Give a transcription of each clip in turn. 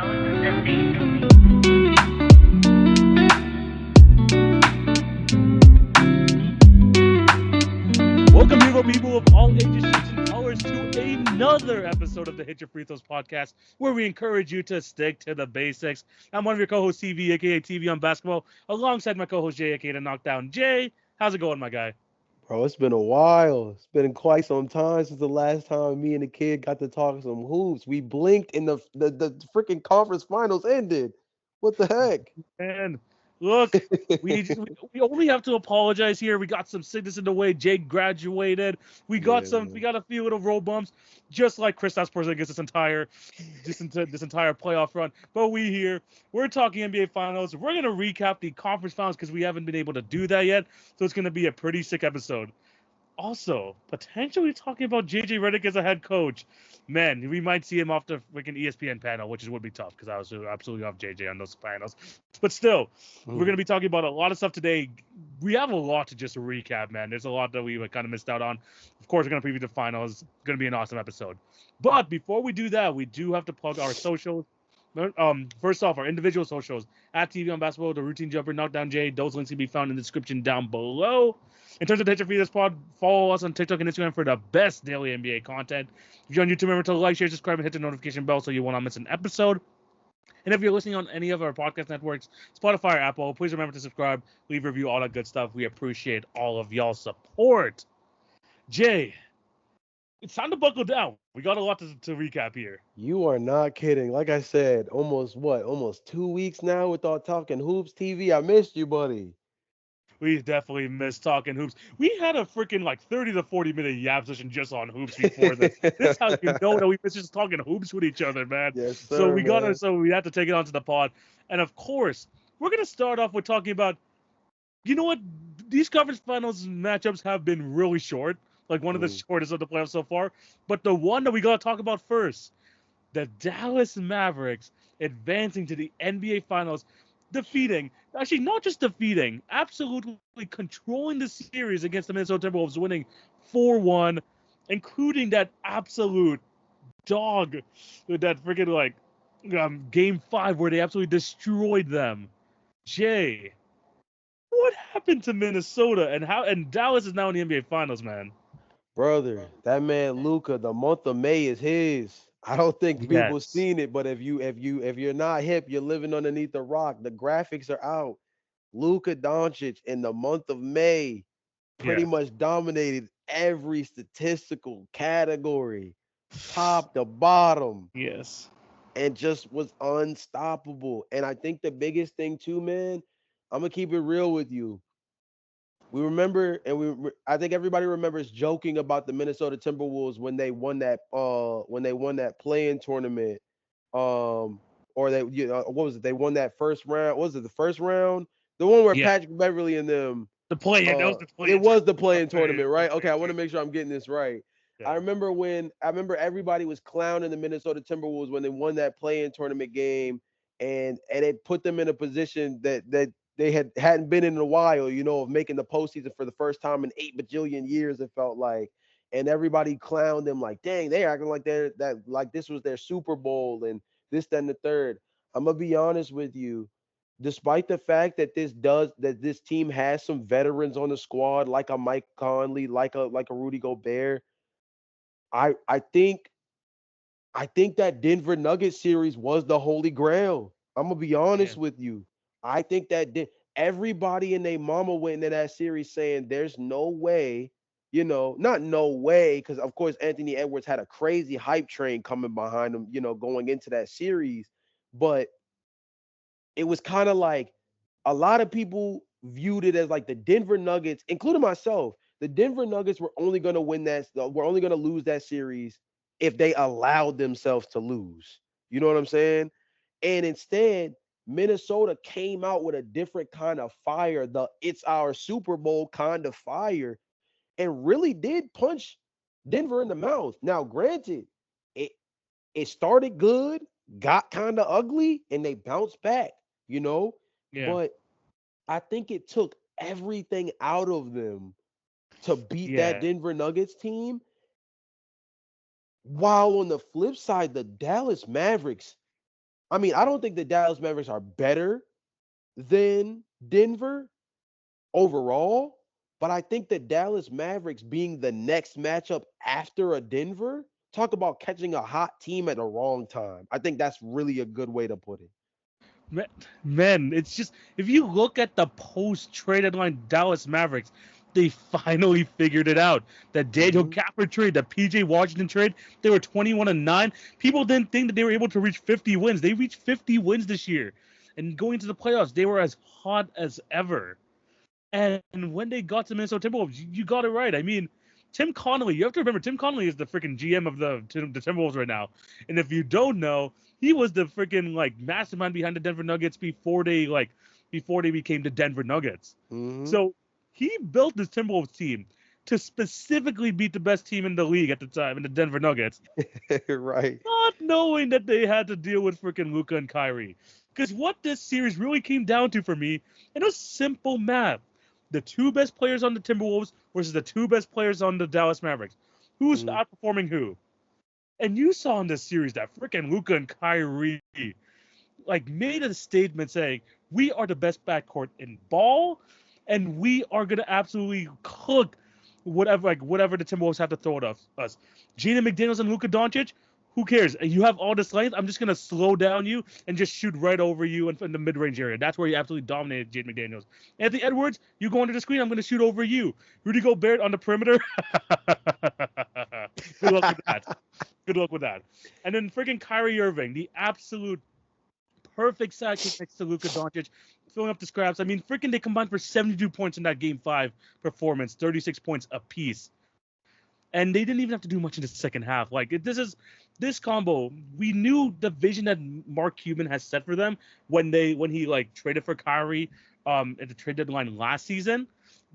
Welcome, beautiful people of all ages, shapes, and colors, to another episode of the Hit Your Free Throws podcast, where we encourage you to stick to the basics. I'm one of your co-hosts, TV, aka TV on basketball, alongside my co-host Jay, aka the Knockdown. Jay, how's it going, my guy? Bro, it's been a while. It's been quite some time since the last time me and the kid got to talk some hoops. We blinked and the freaking conference finals ended. What the heck? And look, we only have to apologize here. We got some sickness in the way. Jake graduated. Yeah, We man. got a few little road bumps, just like Kristaps Porzingis this entire playoff run. But we're talking NBA Finals. We're gonna recap the conference finals because we haven't been able to do that yet. So it's gonna be a pretty sick episode. Also, potentially talking about JJ Redick as a head coach. Man, we might see him off the freaking ESPN panel, which would be tough because I was absolutely off JJ on those panels. But still, we're going Mhm. to be talking about a lot of stuff today. We have a lot to just recap, man. There's a lot that we kind of missed out on. Of course, we're going to preview the finals. It's going to be an awesome episode. But before we do that, we do have to plug our socials. First off, our individual socials at TV on Basketball, the Routine Jumper, Knockdown J. Those links can be found in the description down below. In terms of the Hit Your Feed This Pod, follow us on TikTok and Instagram for the best daily NBA content. If you're on YouTube, remember to like, share, subscribe, and hit the notification bell so you will not miss an episode. And if you're listening on any of our podcast networks, Spotify or Apple, please remember to subscribe, leave a review, all that good stuff. We appreciate all of y'all's support. Jay, it's time to buckle down. We got a lot to recap here. You are not kidding. Like I said, almost what? Almost 2 weeks now without talking hoops TV. I missed you, buddy. We definitely missed talking hoops. We had a freaking like 30 to 40 minute yap session just on hoops before this. This is how you know that we miss just talking hoops with each other, man. Yes, sir, man. So we have to take it onto the pod. And of course, we're gonna start off with talking about, you know what? These conference finals matchups have been really short, like one of the Mm. shortest of the playoffs so far. But the one that we gotta talk about first, the Dallas Mavericks advancing to the NBA Finals, defeating, actually not just defeating, absolutely controlling the series against the Minnesota Timberwolves, winning 4-1, including that absolute dog, that freaking like game 5 where they absolutely destroyed them. Jay, what happened to Minnesota and Dallas is now in the NBA Finals, man? Brother, that man Luca, the month of May is his. I don't think people Yes. seen it, but if you're not hip, you're living underneath a rock. The graphics are out. Luka Doncic in the month of May pretty Yeah. much dominated every statistical category, top to bottom, Yes. and just was unstoppable. And I think the biggest thing too, man, I'm gonna keep it real with you. We remember, and I think everybody remembers joking about the Minnesota Timberwolves when they won that play-in tournament, or they what was it? They won that first round. What was it the first round? The one where Yeah. Patrick Beverly and them. The play in. That was the play It in was the tournament. play-in Okay. tournament, right? Okay, Okay. I want to make sure I'm getting this right. Yeah. I remember everybody was clowning the Minnesota Timberwolves when they won that play-in tournament game, and it put them in a position that they hadn't been in a while, of making the postseason for the first time in 8 bajillion years. It felt like, and everybody clowned them like, dang, they acting like like this was their Super Bowl and this, that, and the third. I'm gonna be honest with you. Despite the fact that this team has some veterans on the squad, like a Mike Conley, like a Rudy Gobert, I I think I think that Denver Nuggets series was the holy grail. I'm gonna be Yeah. honest with you. I think that everybody and their mama went into that series saying there's no way, not no way, because of course Anthony Edwards had a crazy hype train coming behind him, going into that series. But it was kind of like a lot of people viewed it as like the Denver Nuggets, including myself. The Denver Nuggets were only going to lose that series if they allowed themselves to lose. You know what I'm saying? And instead, Minnesota came out with a different kind of fire, the it's our Super Bowl kind of fire, and really did punch Denver in the mouth. Now, granted, it it started good, got kind of ugly, and they bounced back, you know. Yeah. But I think it took everything out of them to beat that Yeah. Denver Nuggets team. While on the flip side, the Dallas Mavericks, I mean, I don't think the Dallas Mavericks are better than Denver overall, but I think the Dallas Mavericks being the next matchup after a Denver, talk about catching a hot team at the wrong time. I think that's really a good way to put it. Man, man, it's just if you look at the post trade deadline Dallas Mavericks, they finally figured it out. The Daniel Hmm. Gafford trade, the PJ Washington trade, they were 21-9. People didn't think that they were able to reach 50 wins. They reached 50 wins this year. And going to the playoffs, they were as hot as ever. And when they got to Minnesota Timberwolves, you got it right. I mean, Tim Connolly, you have to remember, Tim Connolly is the freaking GM of the Timberwolves right now. And if you don't know, he was the freaking like mastermind behind the Denver Nuggets before they became the Denver Nuggets. Hmm. So he built this Timberwolves team to specifically beat the best team in the league at the time, in the Denver Nuggets, Right. not knowing that they had to deal with freaking Luka and Kyrie. Because what this series really came down to for me, it was simple math. The two best players on the Timberwolves versus the two best players on the Dallas Mavericks. Who's Hmm. outperforming who? And you saw in this series that freaking Luka and Kyrie like made a statement saying we are the best backcourt in ball, and we are gonna absolutely cook whatever the Timberwolves have to throw at us. Gina McDaniels and Luka Doncic, who cares? You have all this length. I'm just gonna slow down you and just shoot right over you in the mid-range area. That's where you absolutely dominated Jaden McDaniels. Anthony Edwards, you go under the screen. I'm gonna shoot over you. Rudy Gobert on the perimeter. Good luck with that. Good luck with that. And then freaking Kyrie Irving, the absolute perfect sidekick next to Luka Doncic, filling up the scraps. I mean, freaking they combined for 72 points in that Game 5 performance, 36 points apiece. And they didn't even have to do much in the second half. This combo. We knew the vision that Mark Cuban has set for them when he like traded for Kyrie at the trade deadline last season.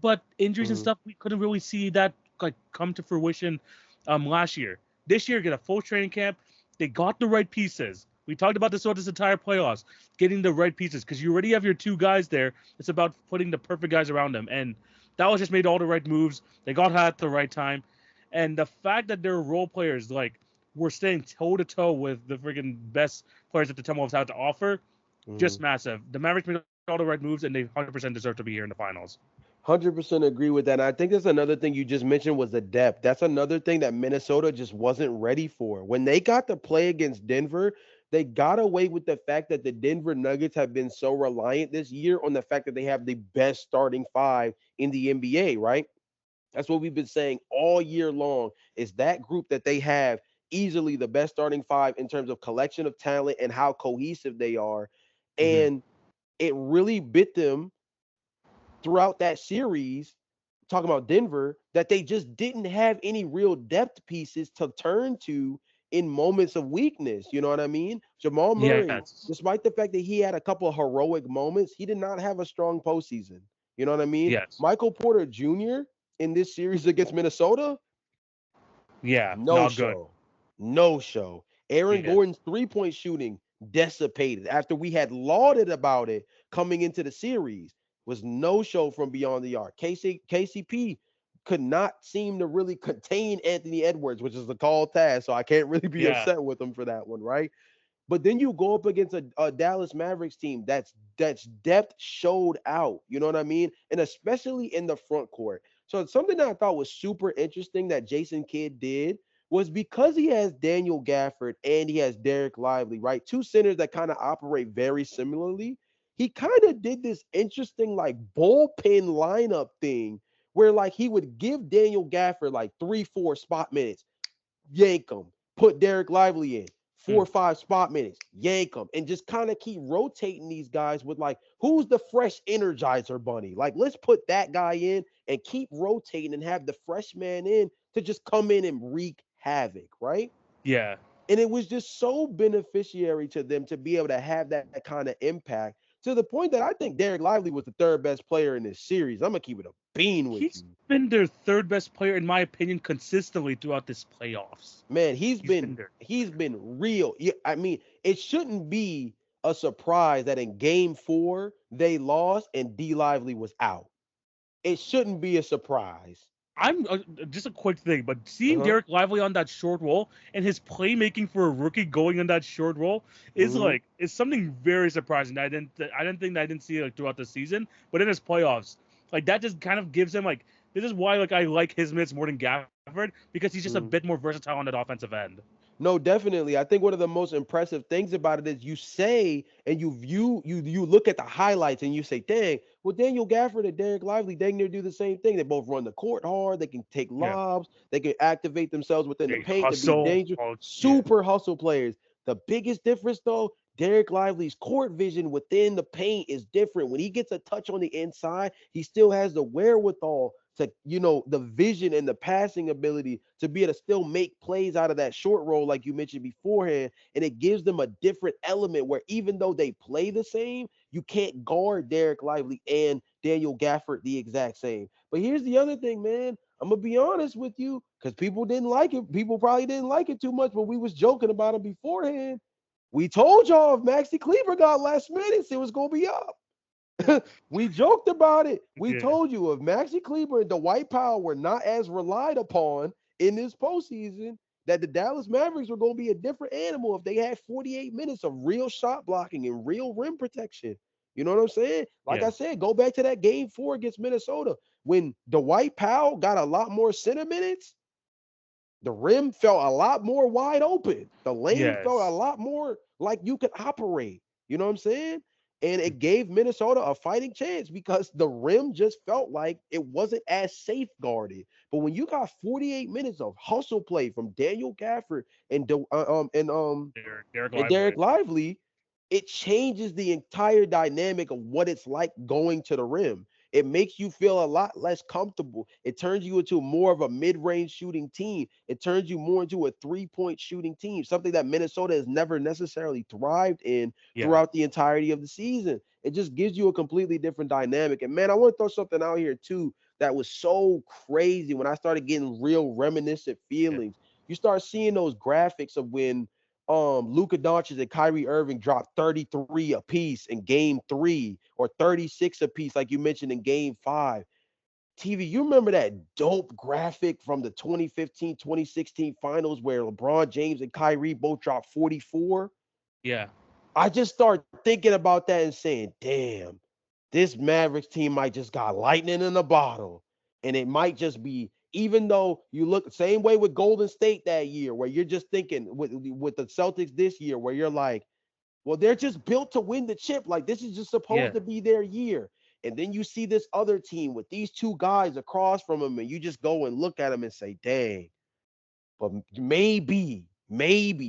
But injuries and Hmm. stuff, we couldn't really see that like come to fruition last year. This year, get a full training camp. They got the right pieces. We talked about this throughout this entire playoffs, getting the right pieces because you already have your two guys there. It's about putting the perfect guys around them, and Dallas just made all the right moves. They got hot at the right time, and the fact that their role players like were staying toe to toe with the freaking best players that the Timberwolves had to offer, Hmm. just massive. The Mavericks made all the right moves, and they 100% deserve to be here in the finals. 100% agree with that. And I think that's another thing you just mentioned was the depth. That's another thing that Minnesota just wasn't ready for. When they got to play against Denver, they got away with the fact that the Denver Nuggets have been so reliant this year on the fact that they have the best starting five in the NBA, right? That's what we've been saying all year long is that group that they have easily the best starting five in terms of collection of talent and how cohesive they are. Mm-hmm. And it really bit them throughout that series, talking about Denver, that they just didn't have any real depth pieces to turn to in moments of weakness. You know what I mean? Jamal Murray, Yes. despite the fact that he had a couple of heroic moments, he did not have a strong postseason. You know what I mean? Yes. Michael Porter Jr. in this series against Minnesota, Yeah. no Not good. show. No show. Aaron Yeah. Gordon's 3-point shooting dissipated after we had lauded about it coming into the series. Was no show from beyond the arc. KCP could not seem to really contain Anthony Edwards, which is a tall task. So I can't really be Yeah. upset with him for that one, right? But then you go up against a Dallas Mavericks team that's depth showed out. You know what I mean? And especially in the front court. So something that I thought was super interesting that Jason Kidd did was because he has Daniel Gafford and he has Derek Lively, right? Two centers that kind of operate very similarly. He kind of did this interesting like bullpen lineup thing where like he would give Daniel Gafford like 3, 4 spot minutes, yank him, put Derek Lively in, four Mm. or five spot minutes, yank them, and just kind of keep rotating these guys with like, who's the fresh energizer bunny? Like, let's put that guy in and keep rotating and have the fresh man in to just come in and wreak havoc, right? Yeah. And it was just so beneficiary to them to be able to have that kind of impact to the point that I think Derek Lively was the third best player in this series. I'm gonna keep it a bean with He's you. been their third best player, in my opinion, consistently throughout this playoffs. Man, He's been there. he's been real. Yeah, I mean, it shouldn't be a surprise that in game 4 they lost and D Lively was out. It shouldn't be a surprise. I'm just a quick thing, but seeing Uh-huh. Derek Lively on that short roll and his playmaking for a rookie going on that short roll Mm-hmm. is something very surprising. I didn't see it like, throughout the season, but in his playoffs, like that just kind of gives him like this is why like I like his minutes more than Gafford because he's just a bit Mm-hmm. more versatile on that offensive end. No, definitely. I think one of the most impressive things about it is you say and you look at the highlights and you say, dang, well, Daniel Gafford and Derek Lively, dang near do the same thing. They both run the court hard, they can take Yeah, lobs, they can activate themselves within the they paint to be hustle. dangerous. Oh yeah, Super hustle players. The biggest difference though, Derek Lively's court vision within the paint is different. When he gets a touch on the inside, he still has the wherewithal to, the vision and the passing ability to be able to still make plays out of that short roll, like you mentioned beforehand. And it gives them a different element where even though they play the same, you can't guard Derek Lively and Daniel Gafford the exact same. But here's the other thing, man. I'm gonna be honest with you, because people didn't like it. People probably didn't like it too much, but we was joking about it beforehand. We told y'all if Maxi Kleber got last minutes, it was gonna be up. We joked about it. We yeah, told you if Maxi Kleber and Dwight Powell were not as relied upon in this postseason, that the Dallas Mavericks were going to be a different animal if they had 48 minutes of real shot blocking and real rim protection. You know what I'm saying? Like yeah, I said, go back to that game 4 against Minnesota when Dwight Powell got a lot more center minutes. The rim felt a lot more wide open. The lane felt a yes, lot more like you could operate. You know what I'm saying? And it gave Minnesota a fighting chance because the rim just felt like it wasn't as safeguarded. But when you got 48 minutes of hustle play from Daniel Gafford and Derek and Derek Lively. Lively, it changes the entire dynamic of what it's like going to the rim. It makes you feel a lot less comfortable. It turns you into more of a mid-range shooting team. It turns you more into a three-point shooting team, something that Minnesota has never necessarily thrived in Yeah, throughout the entirety of the season. It just gives you a completely different dynamic. And man, I want to throw something out here too that was so crazy when I started getting real reminiscent yeah, feelings. You start seeing those graphics of when Luka Doncic and Kyrie Irving dropped 33 apiece in game 3 or 36 apiece, like you mentioned in game 5. TV, you remember that dope graphic from the 2015-2016 finals where LeBron James and Kyrie both dropped 44? yeah, I just start thinking about that and saying, damn, this Mavericks team might just got lightning in a bottle. And it might just be, even though you look the same way with Golden State that year, where you're just thinking with the Celtics this year, where you're like, well, they're just built to win the chip. Like this is just yeah, supposed to be their year. And then you see this other team with these two guys across from them, and you just go and look at them and say, dang, but maybe,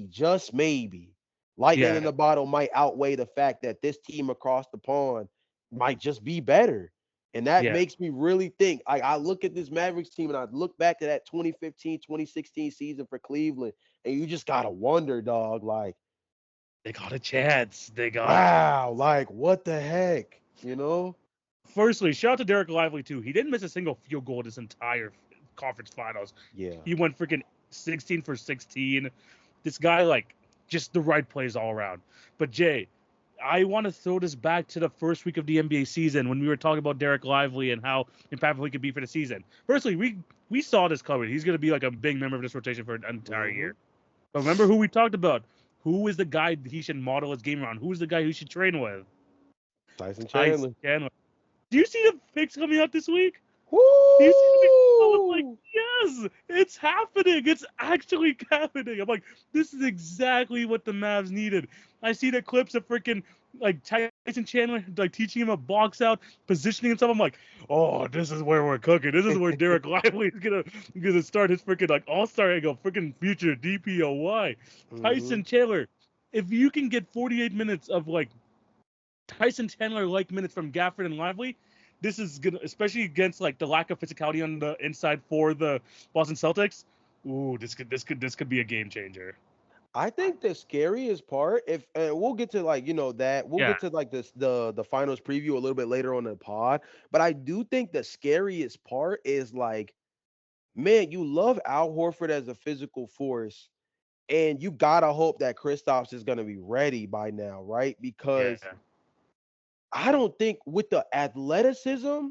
just maybe, lightning yeah, in the bottle might outweigh the fact that this team across the pond might just be better. And that yeah. makes me really think. I look at this Mavericks team and I look back to that 2015-2016 season for Cleveland, and you just gotta wonder, dog, like, They got a chance. They got a chance. wow, like what the heck, you know? Firstly, shout out to Derek Lively too. He didn't miss a single field goal this entire conference finals. Yeah. He went freaking 16 for 16. This guy like just the right plays all around. But Jay, I want to throw this back to the first week of the NBA season when we were talking about Derek Lively and how impactful he could be for the season. Firstly, we saw this covered. He's going to be like a big member of this rotation for an entire Mm-hmm. year. But remember who we talked about? Who is the guy he should model his game around? Who is the guy who should train with? Tyson Tyson Chandler. Chandler. Do you see the pics coming out this week? Do you see the pics? I'm like, Woo! yes, it's happening. It's actually happening. I'm like, this is exactly what the Mavs needed. I see the clips of freaking like Tyson Chandler like teaching him a box out, positioning himself. I'm like, oh, this is where we're cooking. This is where Derek Lively is gonna start his freaking like all-star angle, freaking future DPOY. Mm-hmm. Tyson Chandler. If you can get 48 minutes of like Tyson Chandler like minutes from Gafford and Lively, this is gonna, especially against like the lack of physicality on the inside for the Boston Celtics. Ooh, this could be a game changer. I think the scariest part, if we'll get to like that, we'll Yeah, get to like this the finals preview a little bit later on in the pod. But I do think the scariest part is like, man, you love Al Horford as a physical force, and you gotta hope that Kristaps is gonna be ready by now, right? yeah, Because I don't think with the athleticism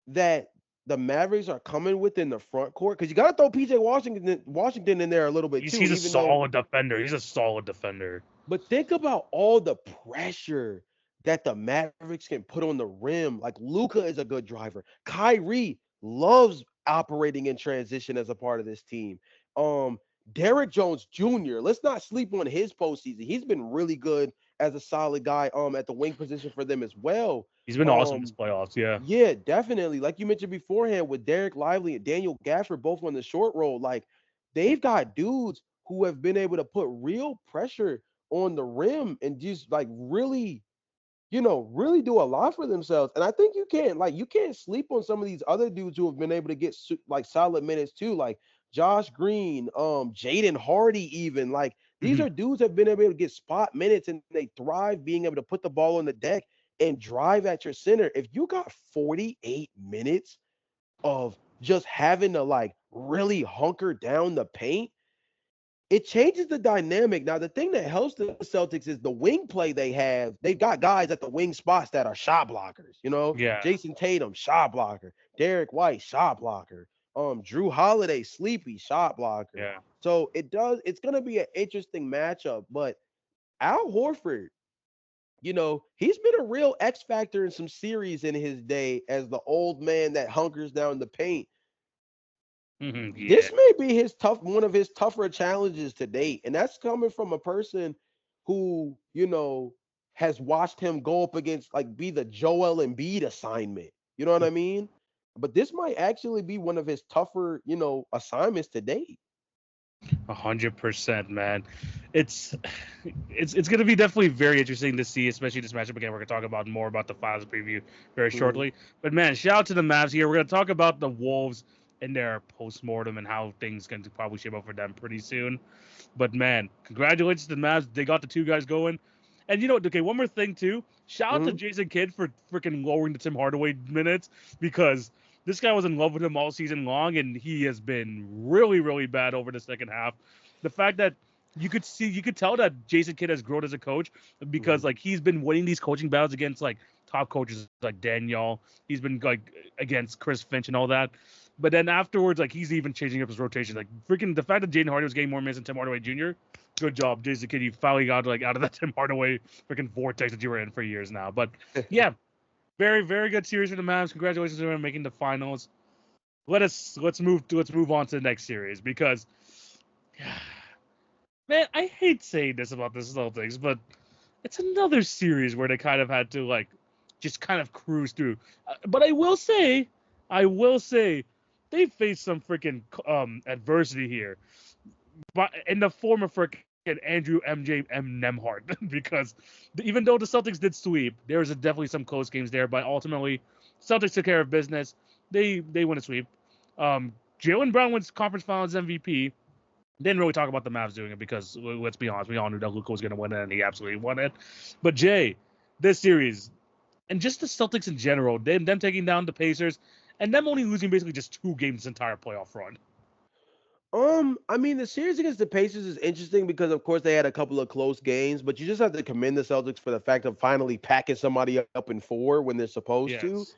that the Mavericks are coming within the front court because you got to throw PJ Washington in there a little bit too, He's a even though. solid defender. He's a solid defender. But think about all the pressure that the Mavericks can put on the rim. Like Luka is a good driver. Kyrie loves operating in transition as a part of this team. Um, Derrick Jones Jr. Let's not sleep on his postseason. He's been really good as a solid guy at the wing position for them as well. He's been awesome this Um, playoffs. Yeah. yeah, definitely. Like you mentioned beforehand with Derek Lively and Daniel Gafford both on the short roll, like they've got dudes who have been able to put real pressure on the rim and just like really, really do a lot for themselves. And I think you can't sleep on some of these other dudes who have been able to get like solid minutes too, like Josh Green, Jaden Hardy, even like these Hmm. are dudes that have been able to get spot minutes and they thrive being able to put the ball on the deck and drive at your center. If you got 48 minutes of just having to like really hunker down the paint, it changes the dynamic. Now, the thing that helps the Celtics is the wing play they have. They've got guys at the wing spots that are shot blockers. Yeah. Jason Tatum, shot blocker. Derek White, shot blocker. Drew Holiday, sleepy shot blocker. Yeah. So it's gonna be an interesting matchup. But Al Horford, he's been a real X factor in some series in his day as the old man that hunkers down the paint. Yeah. This may be one of his tougher challenges to date, and that's coming from a person who has watched him go up against like be the Joel Embiid assignment. You know what I mean? But this might actually be one of his tougher assignments to date. 100%, man. It's it's going to be definitely very interesting to see, especially this matchup. Again, we're going to talk about more about the finals preview very Mhm. shortly. But man, shout out to the Mavs here. We're going to talk about the Wolves and their postmortem and how things going to probably shape up for them pretty soon. But man, congratulations to the Mavs. They got the two guys going. And okay, one more thing too. Shout out to Mhm. Jason Kidd for freaking lowering the Tim Hardaway minutes because this guy was in love with him all season long, and he has been really, really bad over the second half. The fact that you could tell that Jason Kidd has grown as a coach because Mhm. like he's been winning these coaching battles against like top coaches like Daniel. He's been like against Chris Finch and all that. But then afterwards, like he's even changing up his rotation. Like freaking the fact that Jaden Hardy was getting more minutes than Tim Hardaway Jr. Good job, Jason Kidd. You finally got like out of that Tim Hardaway freaking vortex that you were in for years now. But yeah, very very good series for the Mavs. Congratulations on making the finals. Let's move on to the next series because man, I hate saying this about the Celtics, but it's another series where they kind of had to like just kind of cruise through. But I will say, they faced some freaking adversity here, but in the form of freaking Andrew MJ Nemhart, because even though the Celtics did sweep, there was definitely some close games there, but ultimately Celtics took care of business. They win a sweep. Jaylen Brown wins conference finals MVP. Didn't really talk about the Mavs doing it because let's be honest, we all knew that Luka was going to win it, and he absolutely won it. But Jay, this series and just the Celtics in general, them taking down the Pacers and them only losing basically just 2 games this entire playoff run. I mean, the series against the Pacers is interesting because, of course, they had a couple of close games, but you just have to commend the Celtics for the fact of finally packing somebody up in four when they're supposed to. Yes.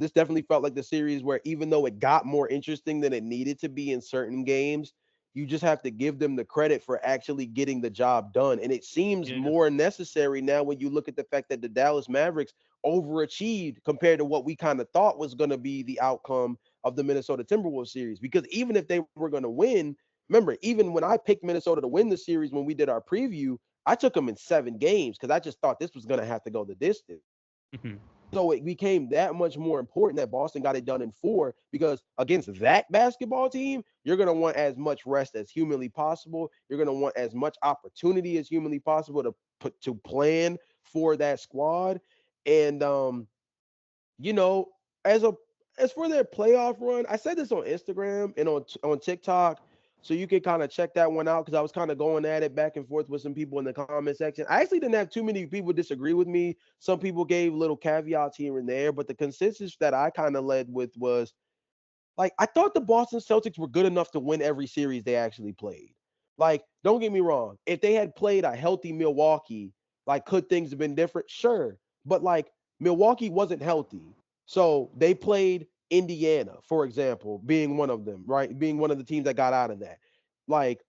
This definitely felt like the series where, even though it got more interesting than it needed to be in certain games, you just have to give them the credit for actually getting the job done. And it seems Yeah. more necessary now when you look at the fact that the Dallas Mavericks overachieved compared to what we kind of thought was going to be the outcome of the Minnesota Timberwolves series. Because even if they were going to win, remember, even when I picked Minnesota to win the series when we did our preview, I took them in 7 games because I just thought this was going to have to go the distance. Mhm. So it became that much more important that Boston got it done in 4 because against that basketball team, you're going to want as much rest as humanly possible. You're going to want as much opportunity as humanly possible to plan for that squad. And you know, as a as for their playoff run, I said this on Instagram and on TikTok, so you can kind of check that one out because I was kind of going at it back and forth with some people in the comment section. I actually didn't have too many people disagree with me. Some people gave little caveats here and there, but the consensus that I kind of led with was like I thought the Boston Celtics were good enough to win every series they actually played. Like, don't get me wrong, if they had played a healthy Milwaukee, like could things have been different? Sure. But like Milwaukee wasn't healthy. So they played Indiana, for example, being one of them, right? Being one of the teams that got out of that. Like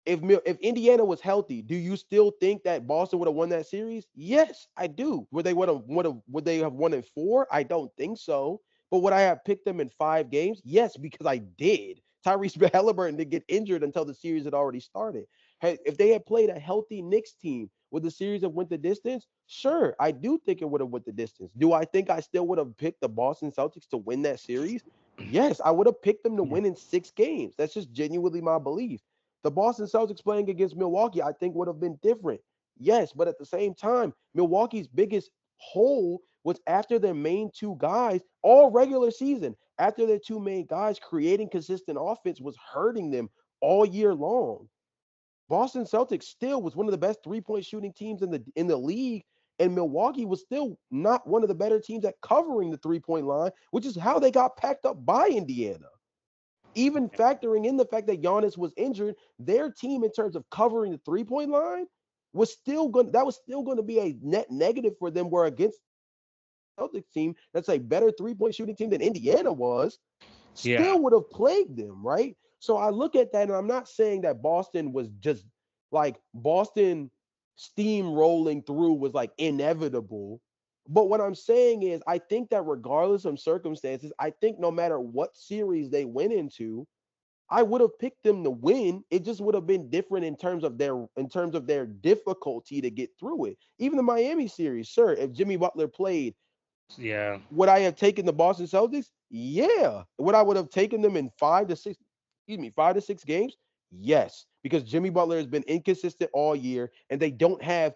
if Indiana was healthy, do you still think that Boston would have won that series? Yes, I do. Would they have won in four? I don't think so. But would I have picked them in 5 games? Yes, because I did. Tyrese Halliburton didn't get injured until the series had already started. Hey, if they had played a healthy Knicks team, would the series have went the distance? Sure, I do think it would have went the distance. Do I think I still would have picked the Boston Celtics to win that series? Yes, I would have picked them to win in 6 games. That's just genuinely my belief. The Boston Celtics playing against Milwaukee, I think, would have been different. Yes, but at the same time, Milwaukee's biggest hole was after their main two guys all regular season. After their two main guys, creating consistent offense was hurting them all year long. Boston Celtics still was one of the best three-point shooting teams in the league, and Milwaukee was still not one of the better teams at covering the three-point line, which is how they got packed up by Indiana. Even factoring in the fact that Giannis was injured, their team in terms of covering the three-point line was still going to be a net negative for them. Where against Celtics team that's a better three-point shooting team than Indiana was, Yeah. still would have plagued them, right? So I look at that, and I'm not saying that Boston was just like Boston steamrolling through was like inevitable. But what I'm saying is, I think that regardless of circumstances, I think no matter what series they went into, I would have picked them to win. It just would have been different in terms of their difficulty to get through it. Even the Miami series, sure, if Jimmy Butler played, Yeah. would I have taken the Boston Celtics? Yeah. Would I would have taken them in 5 to 6, 5 to 6 games? Yes, because Jimmy Butler has been inconsistent all year, and they don't have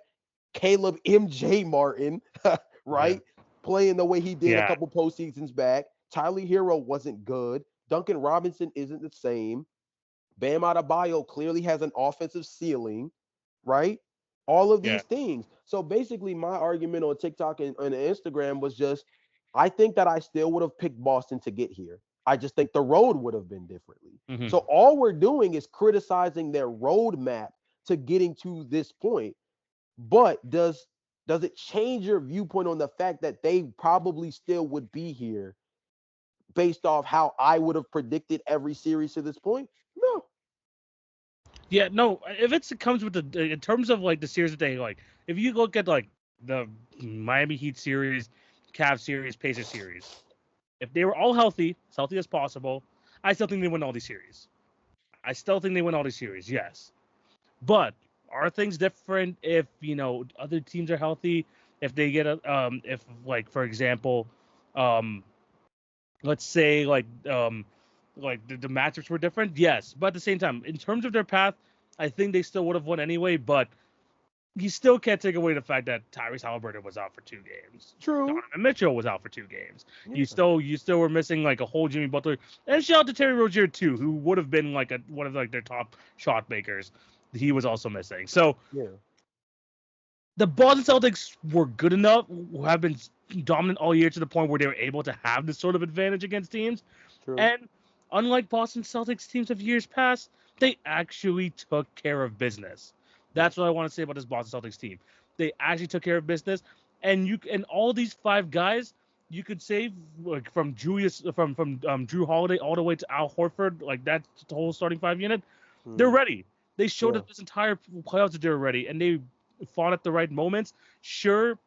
Caleb MJ Martin, Yeah. right? Playing the way he did a Yeah. couple postseasons back. Tyler Hero wasn't good. Duncan Robinson isn't the same. Bam Adebayo clearly has an offensive ceiling, right? All of Yeah. these things. So basically, my argument on TikTok and Instagram was just, I think that I still would have picked Boston to get here. I just think the road would have been differently. Hmm. So all we're doing is criticizing their roadmap to getting to this point. But does it change your viewpoint on the fact that they probably still would be here based off how I would have predicted every series to this point? No. Yeah. No, if it comes with the in terms of like the series that they like, if you look at like the Miami Heat series, Cavs series, Pacers series, if they were all healthy, as healthy as possible, I still think they win all these series. I still think they win all these series. Yes. But are things different if other teams are healthy? If they get a if like for example, um, let's say like the matchups were different. Yes, but at the same time, in terms of their path, I think they still would have won anyway. But you still can't take away the fact that Tyrese Halliburton was out for 2 games. True. Donovan Mitchell was out for 2 games. Yeah. You still were missing like a whole Jimmy Butler, and shout out to Terry Rozier too, who would have been like one of like their top shot makers. He was also missing. So Yeah. the Boston Celtics were good enough, have been dominant all year to the point where they were able to have this sort of advantage against teams. True. And unlike Boston Celtics teams of years past, they actually took care of business. Yeah. That's what I want to say about this Boston Celtics team. They actually took care of business, and all these five guys, you could say like from Drew Holiday all the way to Al Horford, like that whole starting five unit, they're Mm. ready. They showed Yeah. us this entire playoffs that they were ready, and they fought at the right moments. Sure,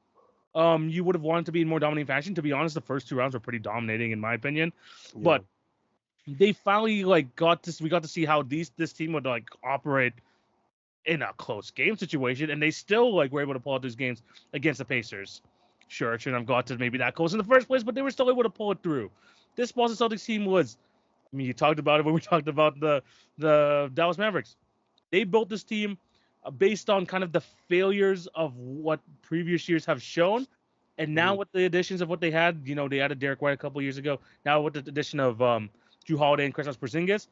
you would have wanted to be in more dominating fashion. To be honest, the first two rounds were pretty dominating in my opinion, Yeah. but they finally like we got to see how this team would like operate in a close game situation, and they still like were able to pull out these games against the Pacers. Sure, it shouldn't have got to maybe that close in the first place, but they were still able to pull it through. This Boston Celtics team was, I mean, you talked about it when we talked about the Dallas Mavericks. They built this team based on kind of the failures of what previous years have shown. And now Mhm. with the additions of what they had, they added Derek White a couple years ago. Now with the addition of Drew Holiday and Kristaps Porzingis,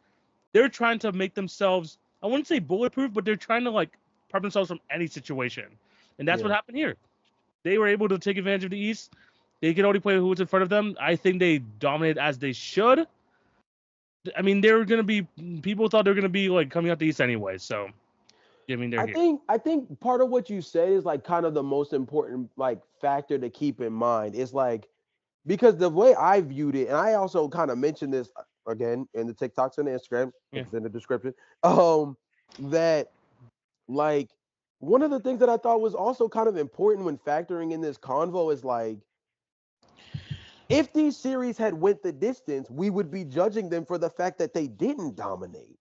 they're trying to make themselves, I wouldn't say bulletproof, but they're trying to like prep themselves from any situation. And that's what Yeah. happened here. They were able to take advantage of the East. They could only play who was in front of them. I think they dominated as they should. I mean, they were gonna be people thought they were gonna be like coming out the East anyway. So I mean, they're here. I think part of what you said is like kind of the most important like factor to keep in mind. Is like because the way I viewed it, and I also kind of mentioned this again in the TikToks and the Instagram, Yeah. it's in the description. That like one of the things that I thought was also kind of important when factoring in this convo is like if these series had went the distance, we would be judging them for the fact that they didn't dominate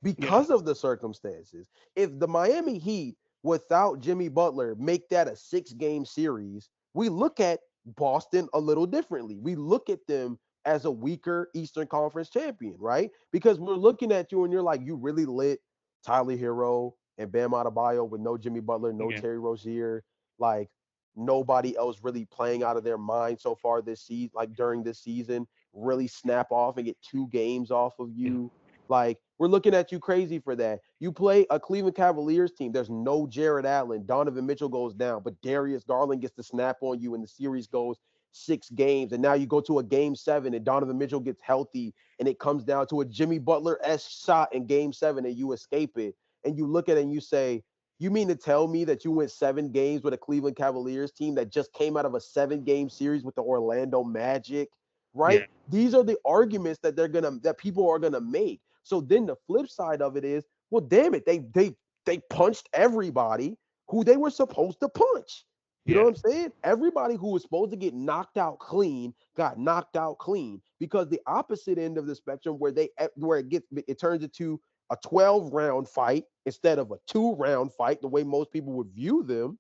Yeah. because of the circumstances. If the Miami Heat without Jimmy Butler make that a 6-game series, we look at Boston a little differently. We look at them as a weaker Eastern Conference champion, right? Because we're looking at you and you're like, you really lit Tyler Hero and Bam Adebayo with no Jimmy Butler, no Yeah. Terry Rozier. Like nobody else really playing out of their mind so far this season, like during this season, really snap off and get 2 games off of Yeah. you. Like, we're looking at you crazy for that. You play a Cleveland Cavaliers team. There's no Jared Allen. Donovan Mitchell goes down, but Darius Garland gets to snap on you, and the series goes 6 games. And now you go to a game 7, and Donovan Mitchell gets healthy, and it comes down to a Jimmy Butler-esque shot in game 7, and you escape it. And you look at it and you say, you mean to tell me that you went 7 games with a Cleveland Cavaliers team that just came out of a 7-game series with the Orlando Magic, Yeah. right? These are the arguments that people are gonna make. So then the flip side of it is, well, damn it, they punched everybody who they were supposed to punch. You know Yeah. what I'm saying? Everybody who was supposed to get knocked out clean got knocked out clean because the opposite end of the spectrum where it turns into a 12-round fight instead of a 2-round fight, the way most people would view them,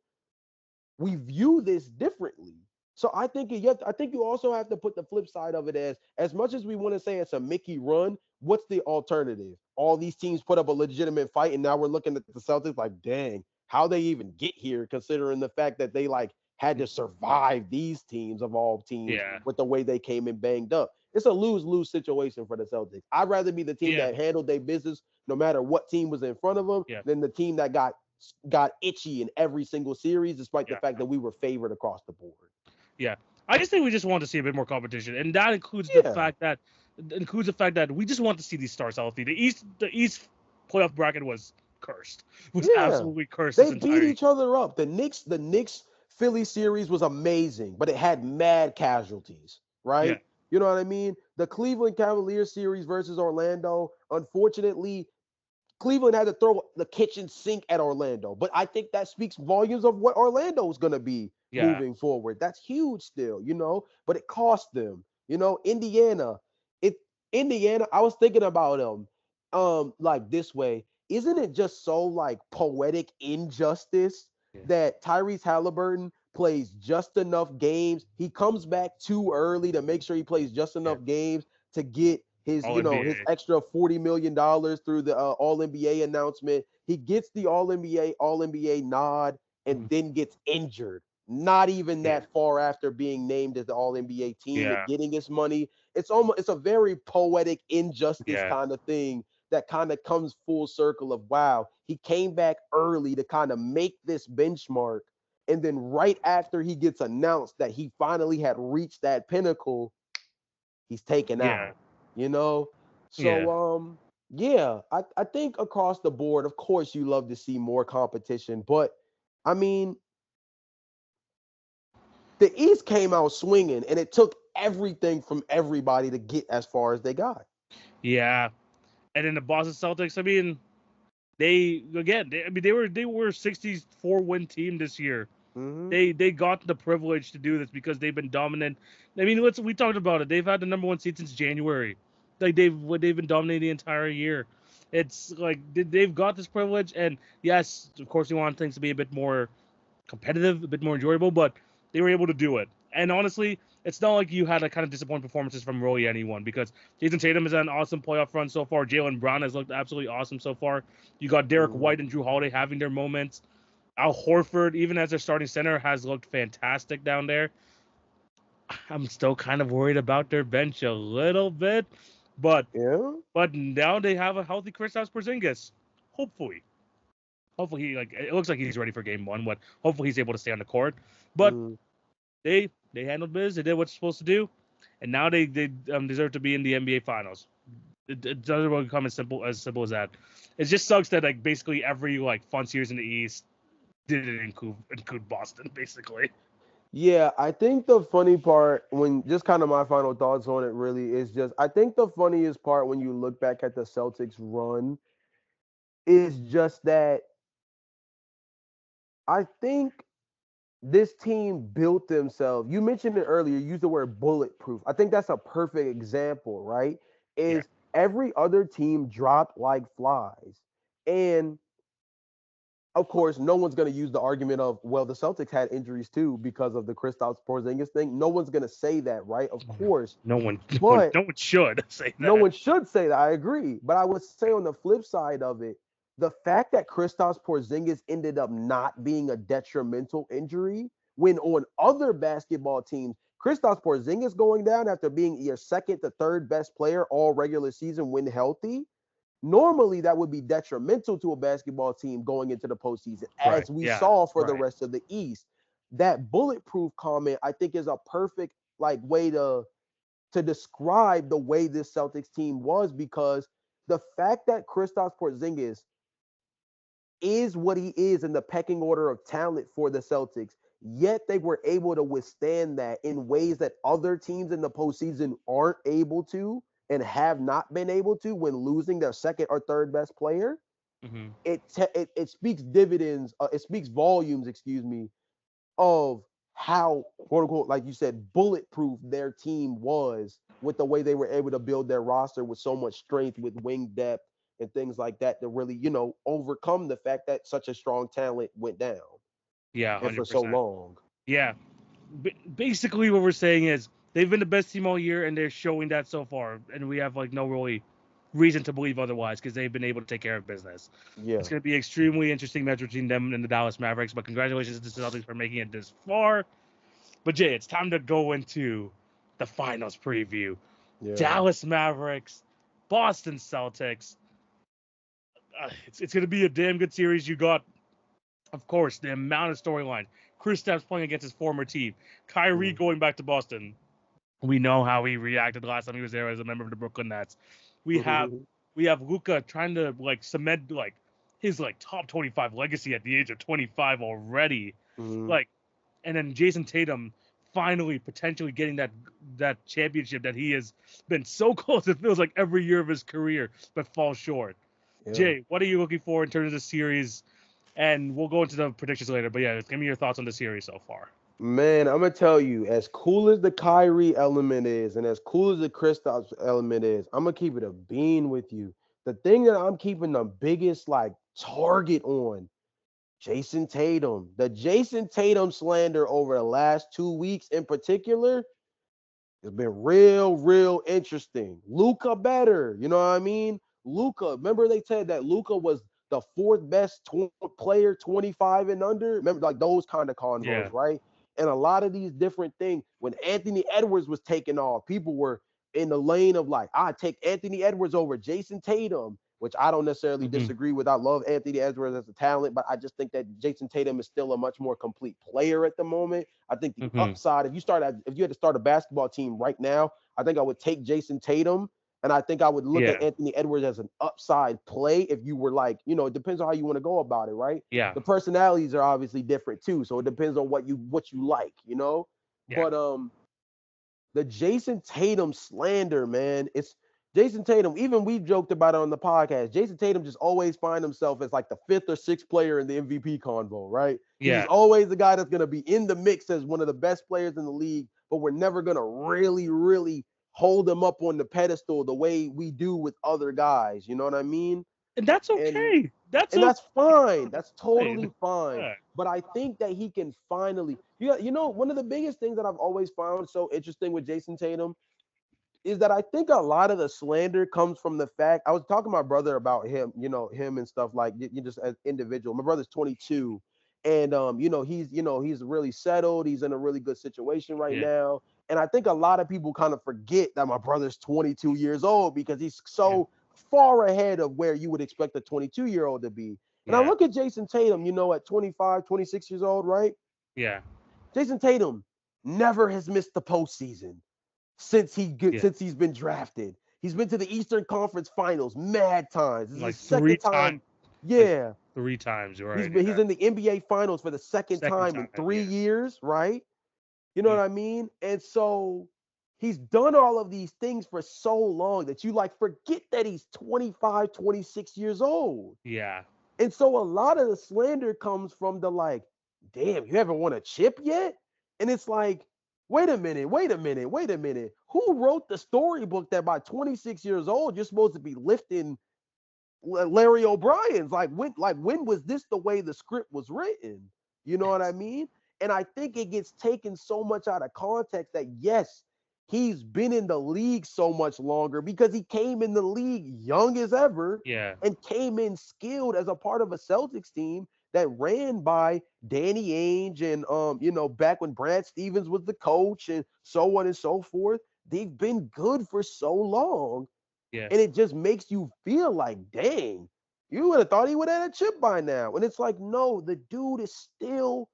we view this differently. So I think you also have to put the flip side of it as much as we want to say it's a Mickey run, what's the alternative? All these teams put up a legitimate fight, and now we're looking at the Celtics like, dang, how they even get here, considering the fact that they like had to survive these teams of all teams Yeah. with the way they came in banged up. It's a lose-lose situation for the Celtics. I'd rather be the team Yeah. that handled their business no matter what team was in front of them Yeah. than the team that got itchy in every single series, despite the Yeah. fact that we were favored across the board. Yeah. I just think we just want to see a bit more competition, and that Yeah, includes the fact that we just want to see these stars healthy. The East playoff bracket was cursed. Was yeah. absolutely cursed this They beat entire. each other up. The Knicks Philly series was amazing, but it had mad casualties, Yeah. right? You know what I mean? The Cleveland Cavaliers series versus Orlando, unfortunately, Cleveland had to throw the kitchen sink at Orlando, but I think that speaks volumes of what Orlando is going to be Yeah. moving forward. That's huge still, but it cost them. Indiana, it Indiana. I was thinking about them, like this way. Isn't it just so like poetic injustice Yeah. that Tyrese Halliburton plays just enough games? He comes back too early to make sure he plays just Yeah. enough games to get his All you know his NBA. extra $40 million through the All NBA announcement. He gets the All NBA nod and Mhm. then gets injured. Not even Yeah. that far after being named as the All NBA team and Yeah. getting his money. It's a very poetic injustice Yeah. kind of thing that kind of comes full circle of wow, he came back early to kind of make this benchmark. And then right after he gets announced that he finally had reached that pinnacle, he's taken Yeah. out, you know? Yeah. So yeah, I think across the board, of course you love to see more competition, but I mean, the East came out swinging and it took everything from everybody to get as far as they got. Yeah. And then the Boston Celtics. I mean, they were a 64 win team this year. Mhm. They got the privilege to do this because they've been dominant. I mean, we talked about it. They've had the number one seed since January. Like they've been dominating the entire year. It's like they've got this privilege, and yes, of course, you want things to be a bit more competitive, a bit more enjoyable, but they were able to do it. And honestly, it's not like you had a kind of disappointing performances from really anyone because Jason Tatum has had an awesome playoff run so far. Jalen Brown has looked absolutely awesome so far. You got Derek Mhm. White and Drew Holiday having their moments. Al Horford, even as their starting center, has looked fantastic down there. I'm still kind of worried about their bench a little bit, but Yeah. now they have a healthy Kristaps Porzingis. Hopefully, it looks like he's ready for game one, but hopefully he's able to stay on the court. But Mhm. they handled biz. They did what they're supposed to do, and now they deserve to be in the NBA Finals. It doesn't really come as simple as that. It just sucks that like basically every like fun series in the East didn't include Boston basically. Yeah, I think the funny part when just kind of my final thoughts on it really is just I think the funniest part when you look back at the Celtics run is just that I think this team built themselves. You mentioned it earlier, you used the word bulletproof. I think that's a perfect example, right? Yeah, Is every other team dropped like flies. And of course, no one's going to use the argument of, well, the Celtics had injuries too because of the Kristaps Porzingis thing. No one's going to say that, right? Of course. no one, no one, But no one should say no that. one should say that. I agree. But I would say on the flip side of it, the fact that Kristaps Porzingis ended up not being a detrimental injury when on other basketball teams, Kristaps Porzingis going down after being your second to third best player all regular season when healthy, normally that would be detrimental to a basketball team going into the postseason, Right. as we Yeah. saw for the Right. rest of the East. That bulletproof comment, I think, is a perfect like way to describe the way this Celtics team was because the fact that Kristaps Porzingis is what he is in the pecking order of talent for the Celtics, yet they were able to withstand that in ways that other teams in the postseason aren't able to and have not been able to when losing their second or third best player. Hmm. It speaks dividends. It speaks volumes, excuse me, of how quote unquote, like you said, bulletproof their team was with the way they were able to build their roster with so much strength, with wing depth and things like that to really, overcome the fact that such a strong talent went down Yeah. and for hundred so percent. long. Yeah. Basically, what we're saying is they've been the best team all year, and they're showing that so far. And we have like no really reason to believe otherwise because they've been able to take care of business. It's Yeah. going to be extremely interesting match between them and the Dallas Mavericks. But congratulations to the Celtics for making it this far. But Jay, it's time to go into the finals preview. Yeah. Dallas Mavericks, Boston Celtics. It's going to be a damn good series. You got, of course, the amount of storyline. Kristaps playing against his former team. Kyrie Mhm. going back to Boston. We know how he reacted the last time he was there as a member of the Brooklyn Nets. We have we have Luka trying to like cement like his like top 25 legacy at the age of 25 already. Mhm. Like, and then Jason Tatum finally potentially getting that championship that he has been so close. It feels like every year of his career, but falls short. Yeah. Jay, what are you looking for in terms of the series? And we'll go into the predictions later. But yeah, give me your thoughts on the series so far. Man, I'm gonna tell you, as cool as the Kyrie element is, and as cool as the Kristaps element is, I'm gonna keep it a bean with you. The thing that I'm keeping the biggest like target on, Jason Tatum. The Jason Tatum slander over the last 2 weeks in particular it's been real, real interesting. Luca better. You know what I mean? Luca. Remember they said that Luca was the fourth best player, 25 and under. Remember, like those kind of convos, Yeah. right? And a lot of these different things. When Anthony Edwards was taking off, people were in the lane of like, I take Anthony Edwards over Jason Tatum, which I don't necessarily Hmm. disagree with. I love Anthony Edwards as a talent, but I just think that Jason Tatum is still a much more complete player at the moment. I think the Hmm. upside, if you had to start a basketball team right now, I think I would take Jason Tatum. And I think I would look at Yeah. Anthony Edwards as an upside play if you were like, it depends on how you want to go about it, right? Yeah. The personalities are obviously different too. So it depends on what you like. Yeah. But the Jason Tatum slander, man. It's Jason Tatum. Even we joked about it on the podcast. Jason Tatum just always find himself as like the fifth or sixth player in the MVP convo, right? He's just Yeah. always the guy that's gonna be in the mix as one of the best players in the league, but we're never gonna really, really hold him up on the pedestal the way we do with other guys. You know what I mean? And that's And okay. That's and okay. that's fine. That's That's totally fine. fine. Yeah. But I think that he can finally, one of the biggest things that I've always found so interesting with Jason Tatum is that I think a lot of the slander comes from the fact I was talking to my brother about him and stuff like you just as individual. My brother's 22, and he's really settled. He's in a really good situation right Yeah. now, and I think a lot of people kind of forget that my brother's 22 years old because he's Yeah. so far ahead of where you would expect a 22-year-old to be. And I Yeah. look at Jason Tatum, at 25, 26 years old, right? Yeah. Jason Tatum never has missed the postseason Yeah. since he's been drafted. He's been to the Eastern Conference Finals mad times. This is Like his three second times. time. Like Yeah, 3 times. he's Right. been Yeah. he's in the NBA Finals for the second Second time in time. three Yeah. years, right? You know what Mm. I mean? And so he's done all of these things for so long that you like forget that he's 25, 26 years old. Yeah. And so a lot of the slander comes from the like, damn, you haven't won a chip yet? And it's like, wait a minute, wait a minute, wait a minute. Who wrote the storybook that by 26 years old you're supposed to be lifting Larry O'Brien's? Like when was this the way the script was written? You know what I mean? And I think it gets taken so much out of context that yes, he's been in the league so much longer because he came in the league young as ever Yeah. and came in skilled as a part of a Celtics team that ran by Danny Ainge and back when Brad Stevens was the coach and so on and so forth. They've been good for so long, Yeah. and it just makes you feel like, dang, you would have thought he would have had a chip by now. And it's like, no, the dude is still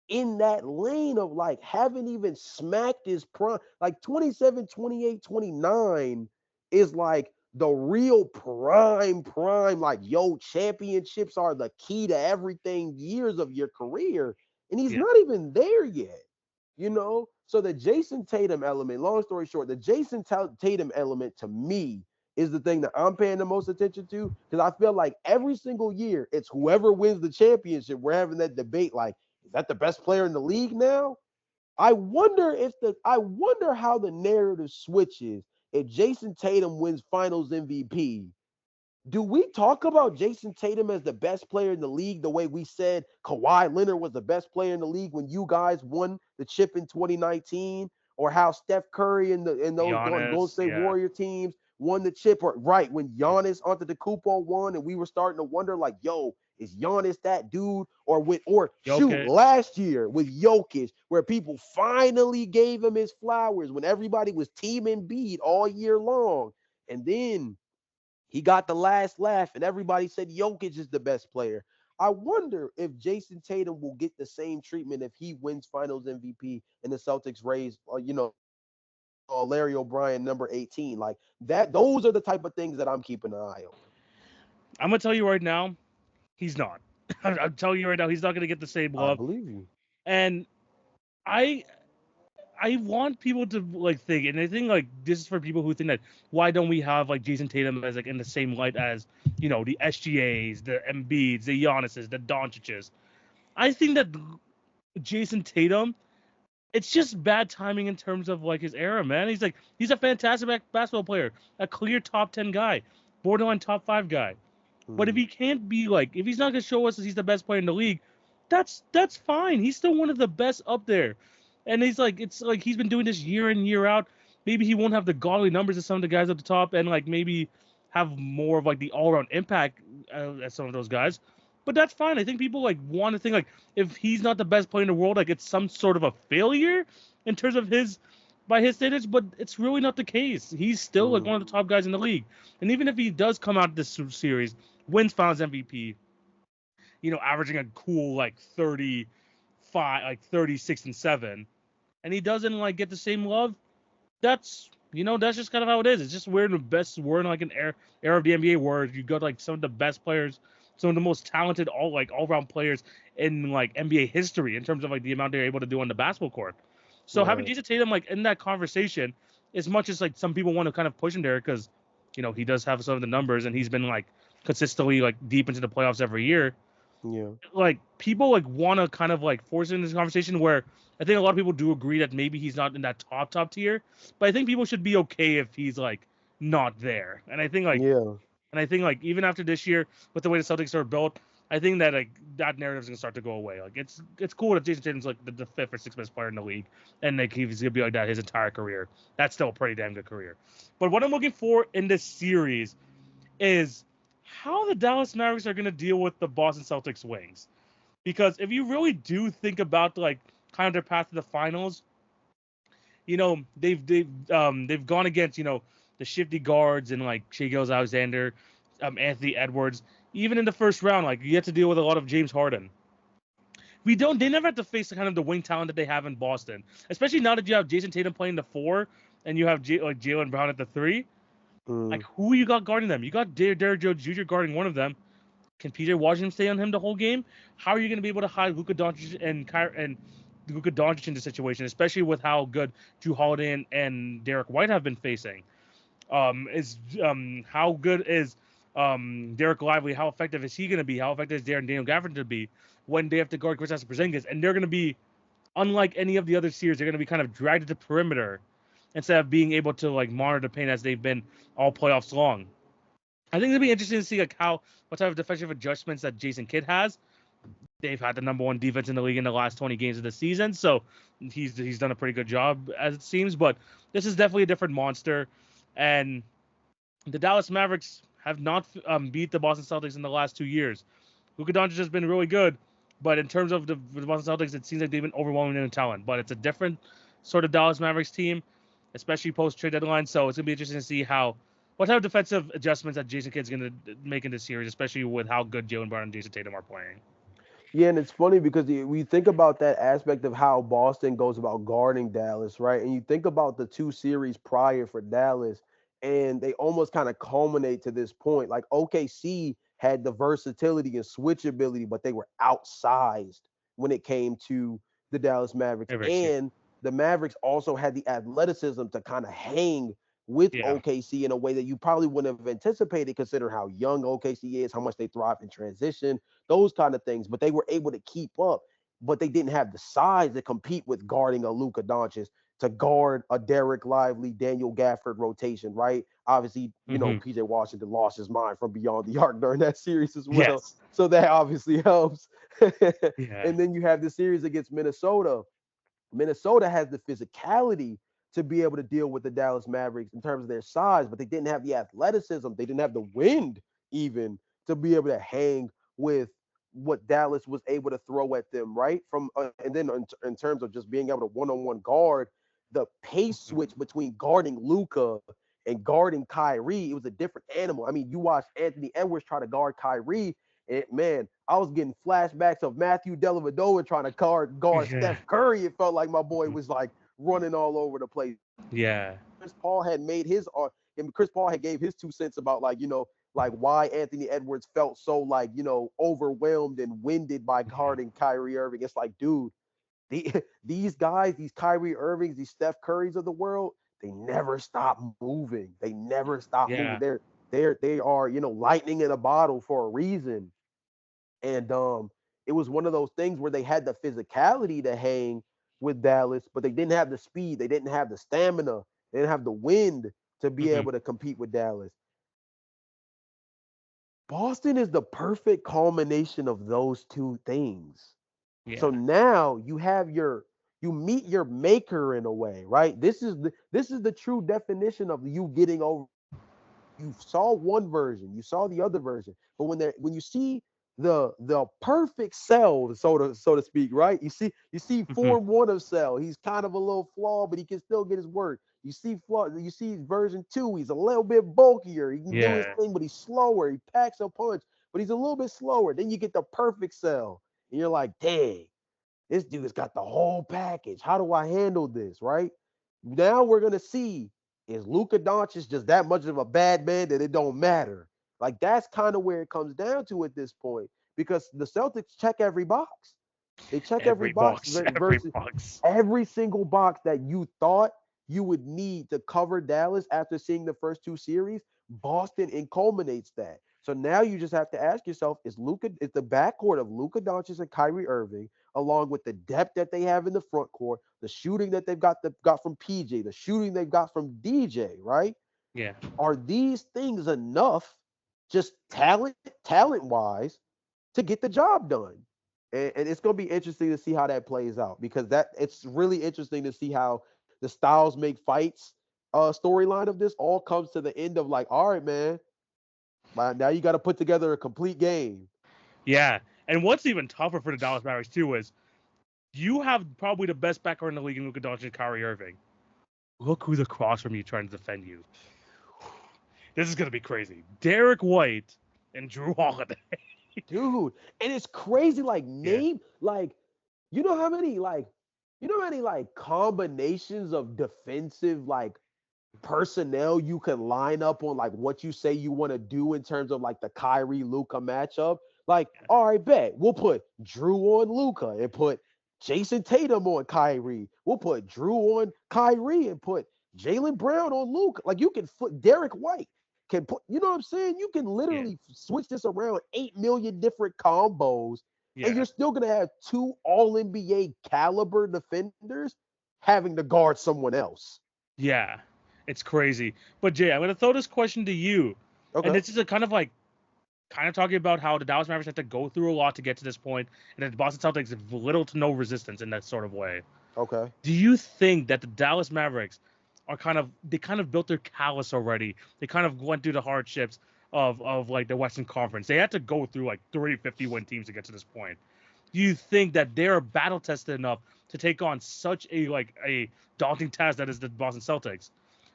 in that lane of like haven't even smacked his prime. Like 27, 28, 29 is like the real prime, like, yo, championships are the key to everything years of your career. And he's Yeah. not even there yet, you know? So the Jason Tatum element, long story short, the Tatum element to me is the thing that I'm paying the most attention to because I feel like every single year it's whoever wins the championship. We're having that debate like, is that the best player in the league now? I wonder how the narrative switches if Jason Tatum wins Finals MVP. Do we talk about Jason Tatum as the best player in the league the way we said Kawhi Leonard was the best player in the league when you guys won the chip in 2019, or how Steph Curry and those Golden Giannis. State Yeah. Warrior teams won the chip, or right when Giannis Antetokounmpo won and we were starting to wonder like, yo, is Giannis that dude? Or shoot, Jokic. last year with Jokic, where people finally gave him his flowers when everybody was team Embiid all year long, and then he got the last laugh, and everybody said Jokic is the best player. I wonder if Jason Tatum will get the same treatment if he wins Finals MVP and the Celtics raise, Larry O'Brien number 18. Like that, those are the type of things that I'm keeping an eye on. I'm gonna tell you right now, he's not. I'm telling you right now, he's not gonna get the same I love. believe you. And I I want people to like think, and I think like this is for people who think that why don't we have like Jason Tatum as like in the same light as the SGAs, the Embiids, the Giannis's, the Doncic's. I think that Jason Tatum, it's just bad timing in terms of like his era, man. He's a fantastic basketball player, a clear top 10 guy, borderline top 5 guy. But if Mm, he can't be like, if he's not gonna show us that he's the best player in the league, that's fine. He's still one of the best up there, and it's like he's been doing this year in year out. Maybe he won't have the godly numbers as some of the guys at the top, and like maybe have more of like the all around impact as some of those guys. But that's fine. I think people like want to think like if he's not the best player in the world, like it's some sort of a failure in terms of his by his standards. But it's really not the case. He's still like mm, one of the top guys in the league. And even if he does come out this series, wins Finals MVP, averaging a cool like 35, like 36 and 7, and he doesn't like get the same love, that's just kind of how it is. It's just we're in like an era of the NBA where you got like some of the best players, some of the most talented all around players in like NBA history in terms of like the amount they're able to do on the basketball court. So having right. Jason Tatum like in that conversation, as much as like some people want to kind of push him there because he does have some of the numbers and he's been like consistently like deep into the playoffs every year, Yeah. like people like want to kind of like force it in this conversation where I think a lot of people do agree that maybe he's not in that top tier, but I think people should be okay if he's like not there. Yeah. And I think like even after this year with the way the Celtics are built, I think that like that narrative is gonna start to go away. Like it's cool that Jason Tatum's like the fifth or sixth best player in the league, and like he's gonna be like that his entire career. That's still a pretty damn good career. But what I'm looking for in this series is how the Dallas Mavericks are gonna deal with the Boston Celtics wings. Because if you really do think about like kind of their path to the finals, they've gone against the shifty guards and like Shai Gilgeous-Alexander, Anthony Edwards. Even in the first round, like you have to deal with a lot of James Harden. They never have to face the kind of the wing talent that they have in Boston, especially now that you have Jason Tatum playing the 4 and you have like Jaylen Brown at the 3. Like Mm, who you got guarding them? You got Derrick Jones Jr. guarding one of them. Can PJ Washington stay on him the whole game? How are you going to be able to hide Luka Doncic and Luka Doncic in the situation, especially with how good Drew Holiday and Derek White have been facing. Is How good is Derek Lively? How effective is he going to be? How effective is Daniel Gafford to be when they have to guard Kristaps Porzingis? And they're going to be, unlike any of the other series, they're going to be kind of dragged to the perimeter instead of being able to like monitor the paint as they've been all playoffs long. I think it'll be interesting to see like what type of defensive adjustments that Jason Kidd has. They've had the number one defense in the league in the last 20 games of the season, so he's done a pretty good job as it seems. But this is definitely a different monster, and the Dallas Mavericks have not beat the Boston Celtics in the last 2 years. Luka Doncic has been really good, but in terms of the Boston Celtics, it seems like they've been overwhelming in talent. But it's a different sort of Dallas Mavericks team, especially post trade deadline. So it's gonna be interesting to see what type of defensive adjustments that Jason Kidd's gonna make in this series, especially with how good Jalen Brown and Jason Tatum are playing. Yeah, and it's funny because we think about that aspect of how Boston goes about guarding Dallas, right? And you think about the two series prior for Dallas, and they almost kind of culminate to this point. Like OKC had the versatility and switchability, but they were outsized when it came to the Dallas Mavericks. Mavericks, yeah. And the Mavericks also had the athleticism to kind of hang with Yeah. OKC in a way that you probably wouldn't have anticipated, considering how young OKC is, how much they thrive in transition, those kind of things. But they were able to keep up, but they didn't have the size to compete with guarding a Luka Doncic, to guard a Derek Lively, Daniel Gafford rotation, right? Obviously, Mm-hmm. PJ Washington lost his mind from beyond the arc during that series as well. Yes. So that obviously helps. Yeah. And then you have the series against Minnesota. Minnesota has the physicality to be able to deal with the Dallas Mavericks in terms of their size, but they didn't have the athleticism. They didn't have the wind even to be able to hang with what Dallas was able to throw at them, right? And then in terms of just being able to one-on-one guard, the pace switch between guarding Luka and guarding Kyrie, it was a different animal. I mean, you watched Anthony Edwards try to guard Kyrie, and man, I was getting flashbacks of Matthew Dellavedova trying to guard Yeah. Steph Curry. It felt like my boy was like running all over the place. Yeah. Chris Paul had made his and Chris Paul had gave his 2 cents about like like why Anthony Edwards felt so like overwhelmed and winded by Yeah. guarding Kyrie Irving. It's like, dude, these guys, these Kyrie Irvings, these Steph Currys of the world, they never stop moving. They never stop moving. Yeah. They are lightning in a bottle for a reason. And it was one of those things where they had the physicality to hang with Dallas, but they didn't have the speed, they didn't have the stamina, they didn't have the wind to be Mm-hmm. able to compete with Dallas. Boston is the perfect culmination of those two things. So Yeah. now you meet your maker in a way, right? This is the true definition of you getting over. You saw one version, you saw the other version, but when you see the perfect Cell, so to speak, right? You see Mm-hmm. form one of Cell. He's kind of a little flawed, but he can still get his work. You see version two. He's a little bit bulkier. He can do his Yeah. thing, but he's slower. He packs a punch, but he's a little bit slower. Then you get the perfect Cell, and you're like, dang, this dude's got the whole package. How do I handle this? Right now, we're gonna see, is Luka Doncic just that much of a bad man that it don't matter? Like that's kind of where it comes down to at this point, because the Celtics check every box. They check every Every box box. Every versus box. every single box that you thought you would need to cover Dallas after seeing the first two series. Boston and culminates that. So now you just have to ask yourself: is the backcourt of Luka Doncic and Kyrie Irving, along with the depth that they have in the front court, the shooting that they've got from PJ, the shooting they've got from DJ, right? Yeah. Are these things enough, just talent wise, to get the job done? And it's going to be interesting to see how that plays out, because it's really interesting to see how the styles make fights storyline of this all comes to the end of like, all right, man, now you got to put together a complete game. Yeah. And what's even tougher for the Dallas Mavericks too is you have probably the best backer in the league in Luka Doncic and Kyrie Irving. Look who's across from you trying to defend you. This is gonna be crazy. Derek White and Drew Holiday. Dude, and it's crazy, like Yeah. name, like you know how many like combinations of defensive like personnel you can line up on like what you say you want to do in terms of like the Kyrie Luca matchup. Like, all right, bet we'll put Drew on Luca and put Jason Tatum on Kyrie. We'll put Drew on Kyrie and put Jaylen Brown on Luke. Like you can put Derek White can put, you know what I'm saying? You can Yeah. literally switch this around 8 million different combos, and Yeah. you're still gonna have two all NBA caliber defenders having to guard someone else. Yeah. It's crazy. But Jay, I'm gonna throw this question to you. And Okay. this is a kind of talking about how the Dallas Mavericks have to go through a lot to get to this point, and that the Boston Celtics have little to no resistance in that sort of way. Okay. Do you think that the Dallas Mavericks are they kind of built their callus already? They kind of went through the hardships of like the Western Conference. They had to go through like 350-win teams to get to this point. Do you think that they're battle tested enough to take on such a daunting task that is the Boston Celtics?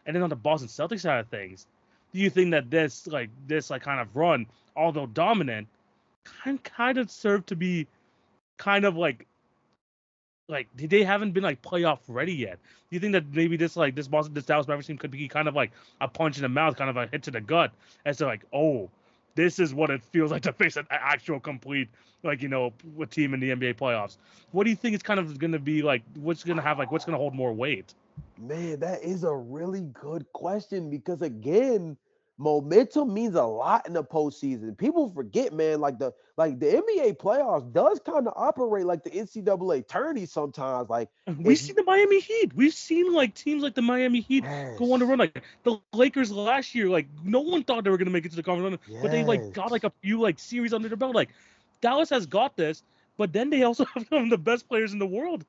And then on the Boston Celtics side of things, do you think that this kind of run, although dominant, kind of served to be kind of they haven't been like playoff ready yet? Do you think that maybe this Dallas Mavericks team could be kind of like a punch in the mouth, kind of a hit to the gut, as to like, oh, this is what it feels like to face an actual complete a team in the NBA playoffs? What do you think it's kind of going to be like? What's going to what's going to hold more weight? Man, that is a really good question because again, momentum means a lot in the postseason. People forget, man, like the NBA playoffs does kind of operate like the NCAA tourney sometimes. Like We've it's seen the Miami Heat. We've seen like teams like the Miami Heat go on the yes, run. Like the Lakers last year, like no one thought they were gonna make it to the conference run, but they like got like yes. a few like series under their belt. Like Dallas has got this, but then they also have some of the best players in the world.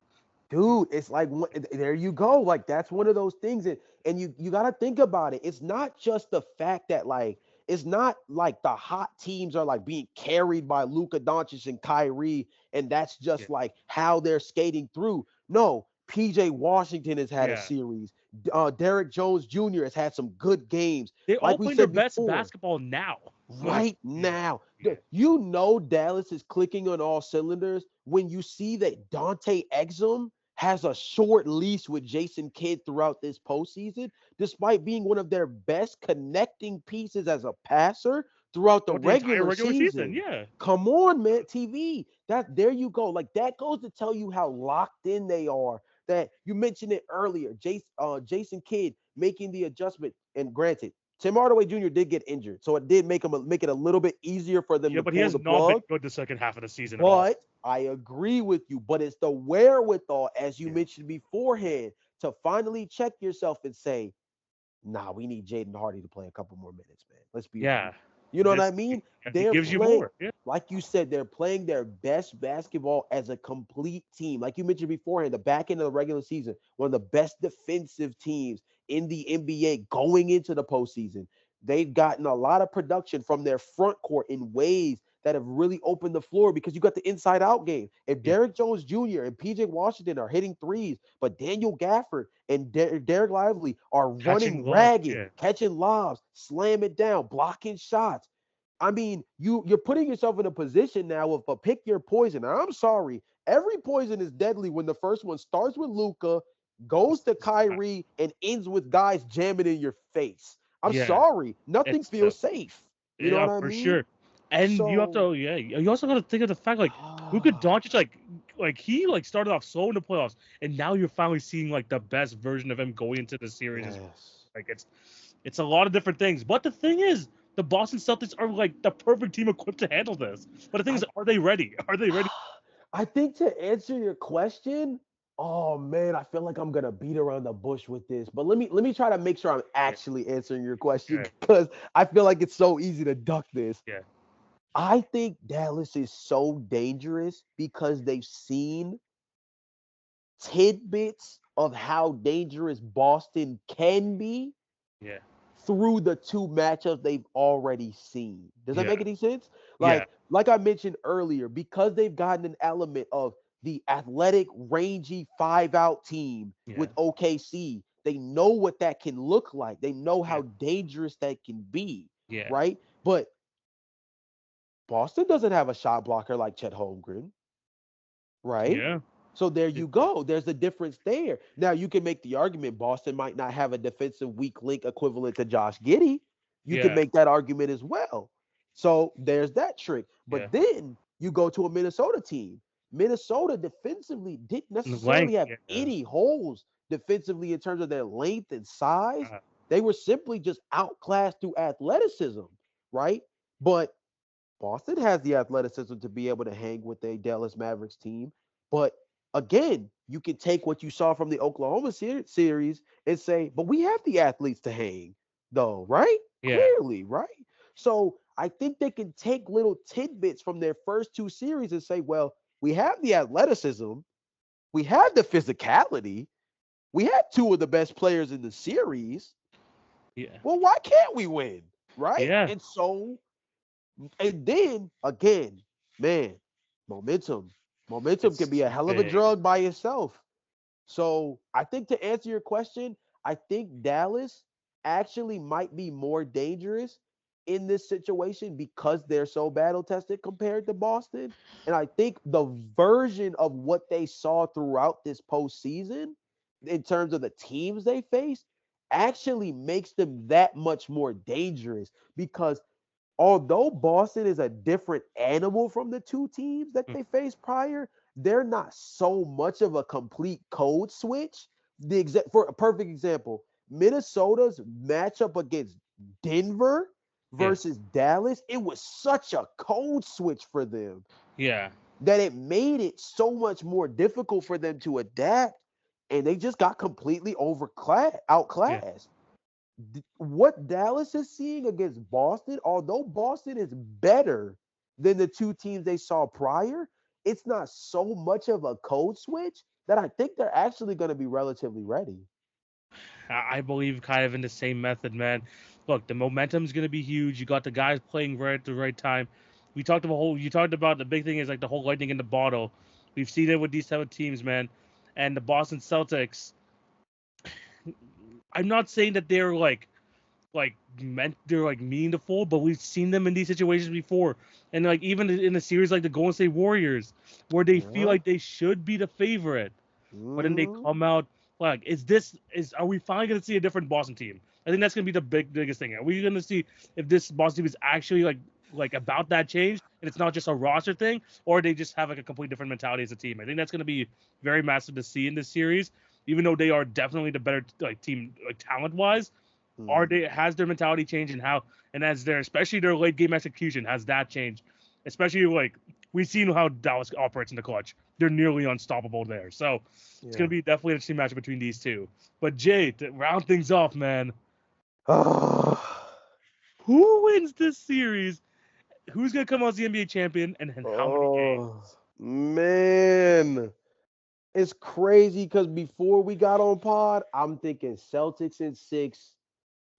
Dude, it's like there you go. Like that's one of those things, and you got to think about it. It's not just the fact that like it's not like the hot teams are like being carried by Luka Doncic and Kyrie, and that's Yeah, just like how they're skating through. No, PJ Washington has had a yeah. series. Derek Jones Jr. has had some good games. They Like all we playing their said best before, basketball now. Like right yeah, now. yeah. You know Dallas is clicking on all cylinders when you see that Dante Exum has a short leash with Jason Kidd throughout this postseason, despite being one of their best connecting pieces as a passer throughout the Throughout the entire regular regular season, season. yeah, Come on, man, TV. That there you go. Like that goes to tell you how locked in they are. That you mentioned it earlier. Jason Kidd making the adjustment, and granted, Tim Hardaway Jr. did get injured, so it did make it a little bit easier for them yeah. to But he pull has the not been plug. good the second half of the season at all. But I agree with you. But it's the wherewithal, as you Yeah, mentioned beforehand, to finally check yourself and say, nah, we need Jaden Hardy to play a couple more minutes, man. Let's be real. yeah. You know what I This mean? he They're gives you playing, more. Yeah, like you said, they're playing their best basketball as a complete team. Like you mentioned beforehand, the back end of the regular season, one of the best defensive teams in the NBA going into the postseason. They've gotten a lot of production from their front court in ways that have really opened the floor because you got the inside out game. If yeah. Derek Jones Jr. and PJ Washington are hitting threes, but Daniel Gafford and Derek Lively are Catching running love. ragged, Yeah, catching lobs, slam it down, blocking shots. I mean, you're putting yourself in a position now of a pick your poison. And I'm sorry, every poison is deadly when the first one starts with Luca, goes to Kyrie, and ends with guys jamming in your face. I'm yeah. sorry, nothing It's the feels safe. You know Yeah, what I for mean? sure. And you have So, to, yeah, you also got to think of the fact like Luka Doncic, like he like started off slow in the playoffs, and now you're finally seeing like the best version of him going into the series. yes. Like it's a lot of different things. But the thing is, the Boston Celtics are like the perfect team equipped to handle this. But the thing I is, are they ready? Are they ready? I think to answer your question, oh man, I feel like I'm gonna beat around the bush with this. But let me try to make sure I'm Yeah, actually answering your question yeah, because I feel like it's so easy to duck this. yeah, I think Dallas is so dangerous because they've seen tidbits of how dangerous Boston can be yeah, through the two matchups they've already seen. Does that yeah, make any sense? yeah, Like I mentioned earlier, because they've gotten an element of the athletic, rangy five out team yeah, with OKC, they know what that can look like. They know yeah, how dangerous that can be, yeah, right? But Boston doesn't have a shot blocker like Chet Holmgren, right? yeah, So there yeah, you go. There's a difference there. Now you can make the argument Boston might not have a defensive weak link equivalent to Josh Giddey. You can yeah, make that argument as well. So there's that trick. yeah, But then you go to a Minnesota team. Minnesota defensively didn't And necessarily length, have yeah. any holes defensively in terms of their length and size. Uh, They were simply just outclassed through athleticism, right? But Boston has the athleticism to be able to hang with a Dallas Mavericks team. But again, you can take what you saw from the Oklahoma series and say, but we have the athletes to hang, though, right? yeah. Clearly, right? So I think they can take little tidbits from their first two series and say, well, we have the athleticism, we have the physicality, we had two of the best players in the series. Yeah. Well, why can't we win? Right? Yeah. And then again, man, momentum. Momentum can be It's a hell of a big. drug by itself. So I think to answer your question, I think Dallas actually might be more dangerous in this situation because they're so battle tested compared to Boston. And I think the version of what they saw throughout this postseason, in terms of the teams they faced, actually makes them that much more dangerous because although Boston is a different animal from the two teams that Mm, they faced prior, they're not so much of a complete code switch. For a perfect example, Minnesota's matchup against Denver yeah. versus Dallas, it was such a code switch for them Yeah. that it made it so much more difficult for them to adapt, and they just got completely Yeah. outclassed. What Dallas is seeing against Boston, although Boston is better than the two teams they saw prior, it's not so much of a code switch that I think they're actually going to be relatively ready. I believe kind of in the same method, man. Look, the momentum's gonna be huge. You got the guys playing right at the right time. You talked about the big thing is like the whole lightning in the bottle. We've seen it with these type of teams, man. And the Boston Celtics, I'm not saying that they're like meant they're like mean to fold, but we've seen them in these situations before. And like even in a series like the Golden State Warriors, where they feel Yeah. like they should be the favorite, but then they Mm-hmm. come out like, are we finally gonna see a different Boston team? I think that's gonna be the biggest thing. Are we gonna see if this Boston team is actually like about that change and it's not just a roster thing, or they just have like a completely different mentality as a team? I think that's gonna be very massive to see in this series, even though they are definitely the better like team like talent wise. Are Mm. they has their mentality changed and how and as their especially their late game execution has that changed? Especially like we've seen how Dallas operates in the clutch. They're nearly unstoppable there. So it's gonna Yeah. be definitely an interesting matchup between these two. But Jay, to round things off, man, who wins this series? Who's gonna come out as the NBA champion and how many games? Oh, man. It's crazy because before we got on pod, I'm thinking Celtics in six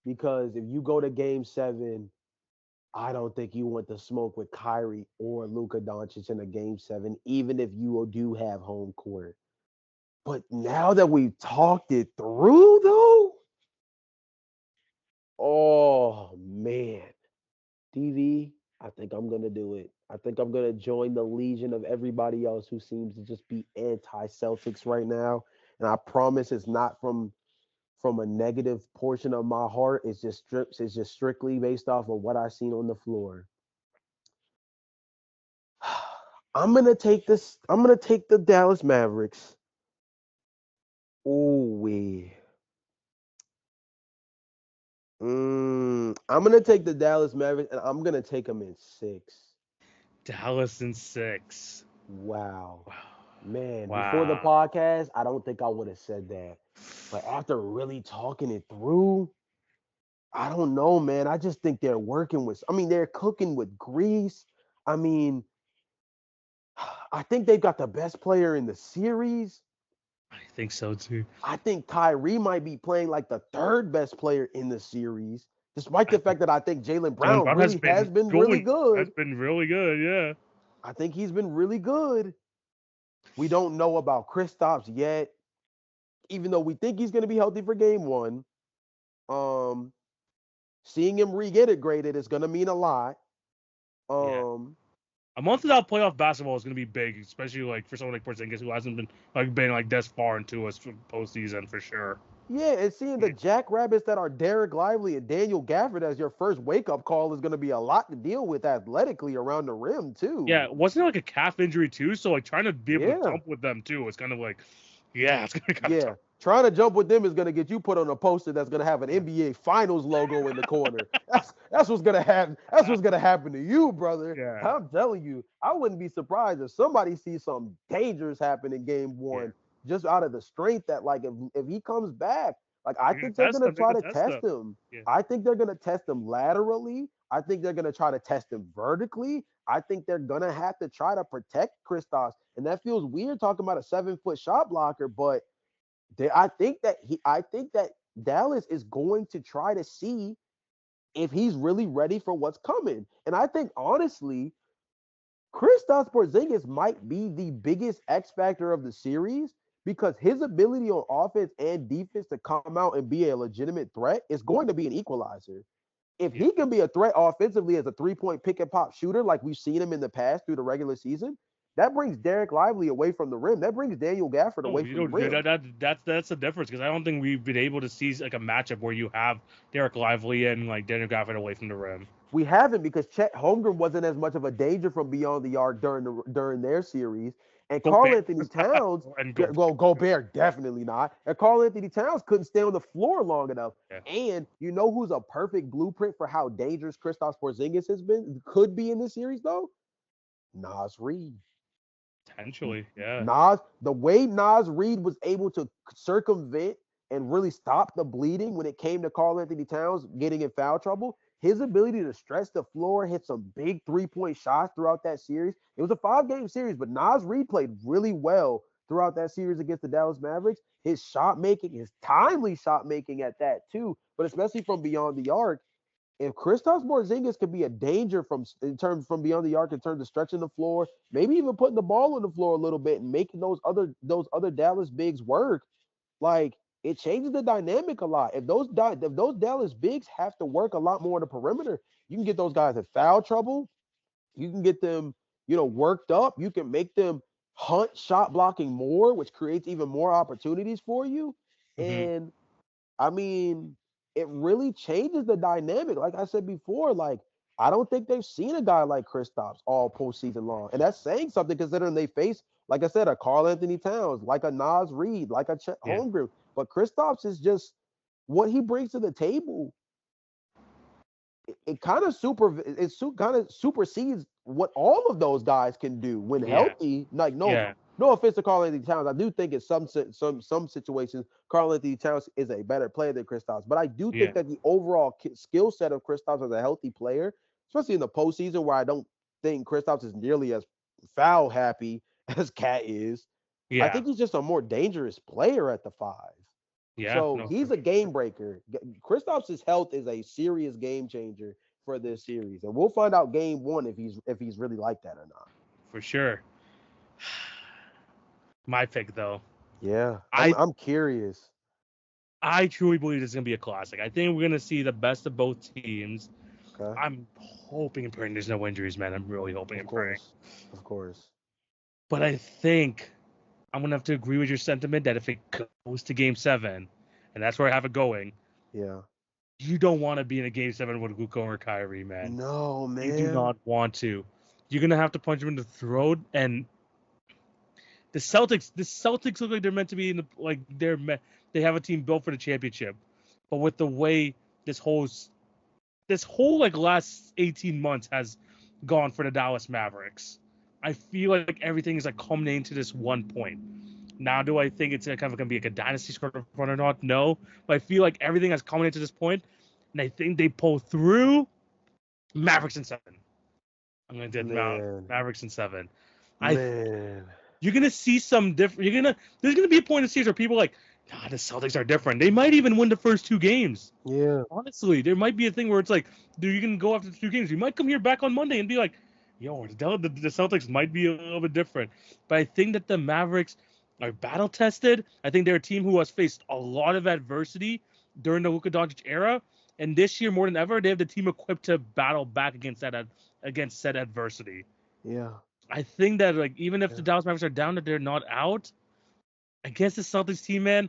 because if you go to game 7, I don't think you want to smoke with Kyrie or Luka Doncic in a game 7, even if you do have home court. But now that we've talked it through, though, oh man, DV, I think I'm gonna do it. I think I'm gonna join the legion of everybody else who seems to just be anti-Celtics right now. And I promise it's not from a negative portion of my heart. It's just strictly based off of what I've seen on the floor. I'm gonna take this. I'm gonna take the Dallas Mavericks. Oh we. I'm gonna take the Dallas Mavericks, and I'm gonna take them in 6. Dallas in 6. Wow, Wow. man. Before the Wow. podcast, I don't think I would have said that, but after really talking it through, I don't know, man. I just think they're working with. I mean, they're cooking with grease. I mean, I think they've got the best player in the series. I think so too. I think Kyrie might be playing like the third best player in the series, despite the fact that I think Jalen Jalen Brown Brown really has been really has good. been really good, yeah. I think he's been really good. We don't know about Kristaps yet, even though we think he's going to be healthy for game 1. Um, Seeing him re-get it graded is going to mean a lot. Yeah. Um, A month without playoff basketball is going to be big, especially like for someone like Porzingis who hasn't been like this far into us postseason for sure. Yeah, and seeing the jackrabbits that are Derek Lively and Daniel Gafford as your first wake-up call is going to be a lot to deal with athletically around the rim, too. Yeah, wasn't it like a calf injury too? So like trying to be able to Yeah. jump with them too, it's kind of like, yeah, it's gonna be kind of Yeah. tough. Trying to jump with them is going to get you put on a poster that's going to have an NBA Finals logo in the corner. That's what's going to happen. That's what's going to happen to you, brother. Yeah, I'm telling you, I wouldn't be surprised if somebody sees something dangerous happen in game yeah. one just out of the strength that, like, if he comes back, like, I They're gonna think they're test going to them. They're try gonna to test test them. him. Yeah. I think they're going to test him laterally. I think they're going to try to test him vertically. I think they're going to have to try to protect Kristaps. And that feels weird talking about a 7-foot shot blocker, but I think that Dallas is going to try to see if he's really ready for what's coming. And I think honestly, Kristaps Porzingis might be the biggest X factor of the series because his ability on offense and defense to come out and be a legitimate threat is going to be an equalizer. If Yeah. he can be a threat offensively as a 3-point pick and pop shooter, like we've seen him in the past through the regular season, that brings Derek Lively away from the rim. That brings Daniel Gafford Oh, away you from the know rim. that's the difference because I don't think we've been able to see like a matchup where you have Derek Lively and like Daniel Gafford away from the rim. We haven't because Chet Holmgren wasn't as much of a danger from beyond the arc during their series, and Karl Gobert Anthony Towns, and Gobert. Gobert definitely not, and Karl Anthony Towns couldn't stay on the floor long enough. Yeah. And you know who's a perfect blueprint for how dangerous Kristaps Porzingis could be in this series though? Nas Reed. Potentially, yeah. The way Nas Reed was able to circumvent and really stop the bleeding when it came to Karl Anthony Towns getting in foul trouble, his ability to stretch the floor, hit some big 3-point shots throughout that series. It was a 5-game series, but Nas Reed played really well throughout that series against the Dallas Mavericks. His shot making, his timely shot making at that too, but especially from beyond the arc, if Kristaps Porzingis could be a danger from beyond the arc in terms of stretching the floor, maybe even putting the ball on the floor a little bit and making those other Dallas bigs work, like it changes the dynamic a lot. If those Dallas bigs have to work a lot more on the perimeter, you can get those guys in foul trouble. You can get them, worked up. You can make them hunt shot blocking more, which creates even more opportunities for you. Mm-hmm. And I mean, it really changes the dynamic. Like I said before, like I don't think they've seen a guy like Kristaps all postseason long, and that's saying something considering they face, like I said, a Karl Anthony Towns, like a Nas Reed, like a Chet Yeah. Holmgren. But Kristaps is just what he brings to the table. It kind of kind of supersedes what all of those guys can do when Yeah. healthy. Like Yeah. no offense to Karl Anthony Towns, I do think in some situations Karl Anthony Towns is a better player than Kristaps, but I do Yeah. think that the overall skill set of Kristaps as a healthy player, especially in the postseason where I don't think Kristaps is nearly as foul happy as Cat is. I Yeah. think he's just a more dangerous player at the 5. Yeah. So No, he's for a sure. game breaker. Kristaps' health is a serious game changer for this series, and we'll find out game one if he's really like that or not. For sure. My pick though. Yeah, I'm I I'm curious. I truly believe this is gonna be a classic. I think we're gonna see the best of both teams. Okay, I'm hoping and praying there's no injuries, man. I'm really hoping of and praying. course, of course. But I think I'm gonna have to agree with your sentiment that if it goes to Game 7, and that's where I have it going, Yeah. you don't want to be in a Game 7 with Luka or Kyrie, man. No, You do man. not want to. You're gonna have to punch him in the throat. And the Celtics look like they're meant to be in the they have a team built for the championship. But with the way this whole like last 18 months has gone for the Dallas Mavericks, I feel like everything is like culminating to this one point. Now, do I think it's kind of going to be like a dynasty sort of run or not? No, but I feel like everything has culminated to this point, and I think they pull through. Mavericks in 7. I'm going to do Man, Mavericks in 7. I man. You're gonna see some different. There's gonna be a point in the series where people are like, nah, the Celtics are different. They might even win the first 2 games. Yeah, Honestly, there might be a thing where it's like, dude, you can go after the 2 games. You might come here back on Monday and be like, yo, the Celtics might be a little bit different. But I think that the Mavericks are battle tested. I think they're a team who has faced a lot of adversity during the Luka Doncic era, and this year more than ever, they have the team equipped to battle back against said adversity. yeah, I think that like even if yeah. the Dallas Mavericks are down, that they're not out against the Celtics team, man.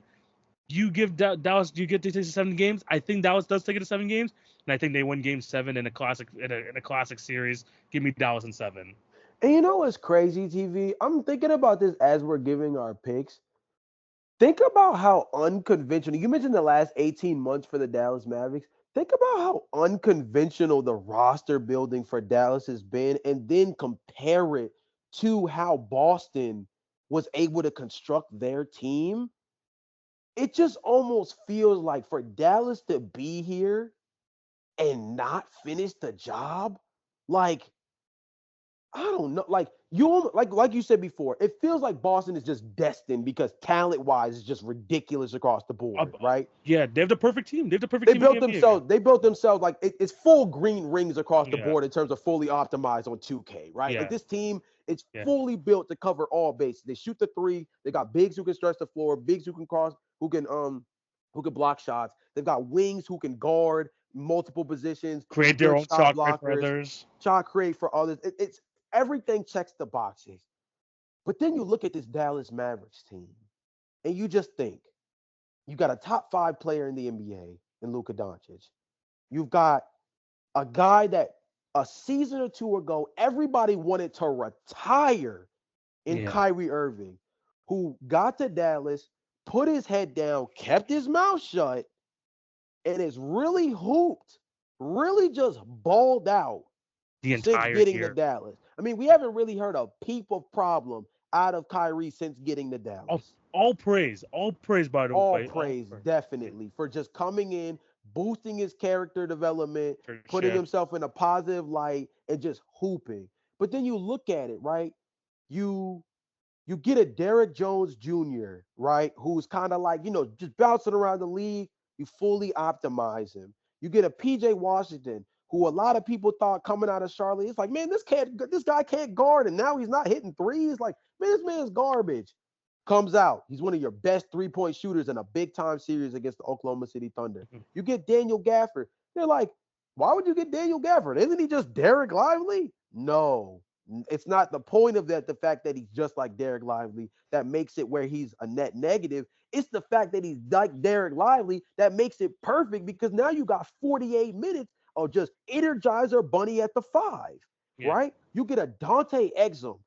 you give Dallas, do you get to take 7 games? I think Dallas does take it to 7 games, and I think they win Game 7 in a classic series. Give me Dallas in 7. And you know what's crazy, TV? I'm thinking about this as we're giving our picks. Think about how unconventional. You mentioned the last 18 months for the Dallas Mavericks. Think about how unconventional the roster building for Dallas has been, and then compare it to how Boston was able to construct their team. It just almost feels like for Dallas to be here and not finish the job, like I don't know. Like you said before, it feels like Boston is just destined because talent wise is just ridiculous across the Uh, board, right? yeah, they have the perfect team. They have the perfect team in the NBA. They built themselves like it's full green rings across the Yeah, board in terms of fully optimized on 2K, right? Like yeah, this team, it's yeah. fully built to cover all bases. They shoot the three. They got bigs who can stretch the floor, bigs who can cross, who can block shots. They've got wings who can guard multiple positions. They're Create their good own shot shot grid for blockers, others. shot create for others. It's everything checks the boxes. But then you look at this Dallas Mavericks team, and you just think you got a top 5 player in the NBA in Luka Doncic. You've got a guy that a season or two ago everybody wanted to retire in Yeah, Kyrie Irving, who got to Dallas, put his head down, kept his mouth shut, and is really hooped, really just balled out the since entire getting to year. Dallas. I mean, we haven't really heard a peep of problem out of Kyrie since getting to All, Dallas. all praise, all praise. By the All way, all praise, praise. Yeah, definitely, for just coming in, boosting his character development, for putting sure. himself in a positive light, and just hooping. But then you look at it, right? You you get a Derrick Jones Jr., right? Who's kind of like, just bouncing around the league. You fully optimize him. You get a PJ Washington, who a lot of people thought coming out of Charlotte, it's like, man, this guy can't guard, and now he's not hitting threes. Like, man, this man's garbage. Comes out, he's one of your best 3-point shooters in a big time series against the Oklahoma City Thunder. Mhm. You get Daniel Gafford. They're like, why would you get Daniel Gafford? Isn't he just Derek Lively? No, it's not the point of that. The fact that he's just like Derek Lively that makes it where he's a net negative. It's the fact that he's like Derek Lively that makes it perfect because now you got 48 minutes of just Energizer Bunny at the 5, Yeah, right? You get a Dante Exum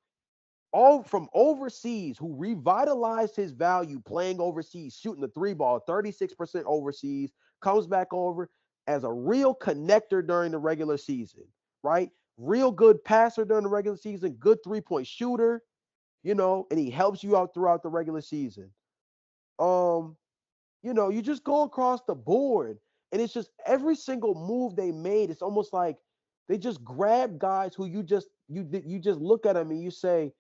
all from overseas who revitalized his value playing overseas, shooting the 3 ball, 36% overseas, comes back over as a real connector during the regular season, right? Real good passer during the regular season, good 3-point shooter, and he helps you out throughout the regular season. Um, you just go across the board, and it's just every single move they made. It's almost like they just grab guys who you just look at them and you say,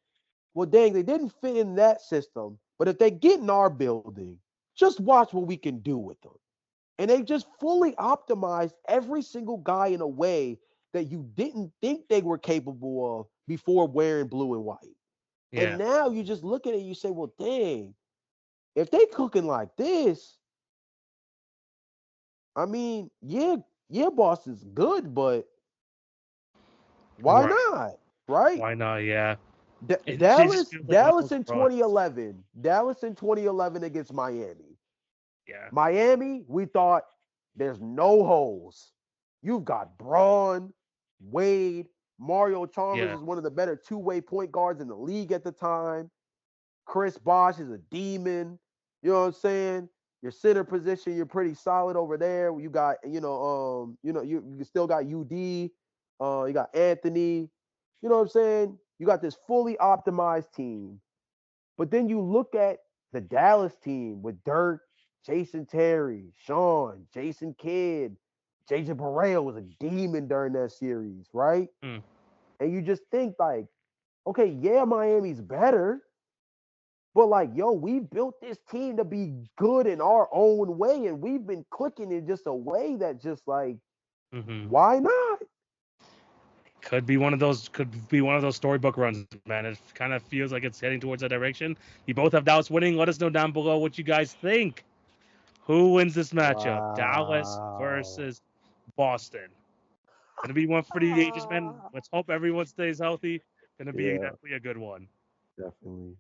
well, dang, they didn't fit in that system. But if they get in our building, just watch what we can do with them. And they just fully optimized every single guy in a way that you didn't think they were capable of before wearing blue and white. And yeah, now you just look at it and you say, well, dang, if they cooking like this, I mean, yeah, Boston's good, but why right. not? Right? Why not? Yeah, it just Dallas, feels like one of Dallas those in runs. 2011, Dallas in 2011 against Miami. Yeah, Miami, we thought there's no holes. You've got Braun, Wade, Mario Chalmers yeah, is one of the better two-way point guards in the league at the time. Chris Bosh is a demon. You know what I'm saying? Your center position, you're pretty solid over there. You got, you still got UD. You got Anthony. You know what I'm saying? You got this fully optimized team. But then you look at the Dallas team with Dirk, Jason Terry, Sean, Jason Kidd, JJ Barea was a demon during that series, right? mm, And you just think like, okay, yeah, Miami's better, but like, yo, we built this team to be good in our own way, and we've been clicking in just a way that just like, hmm why not? could be one of those. Could be one of those storybook runs, man. It kind of feels like it's heading towards that direction. You both have Dallas winning. Let us know down below what you guys think. Who wins this matchup? Dallas Wow. versus Boston. Gonna be one for the ages, man. Let's hope everyone stays healthy. Gonna be Yeah, definitely a good one. definitely.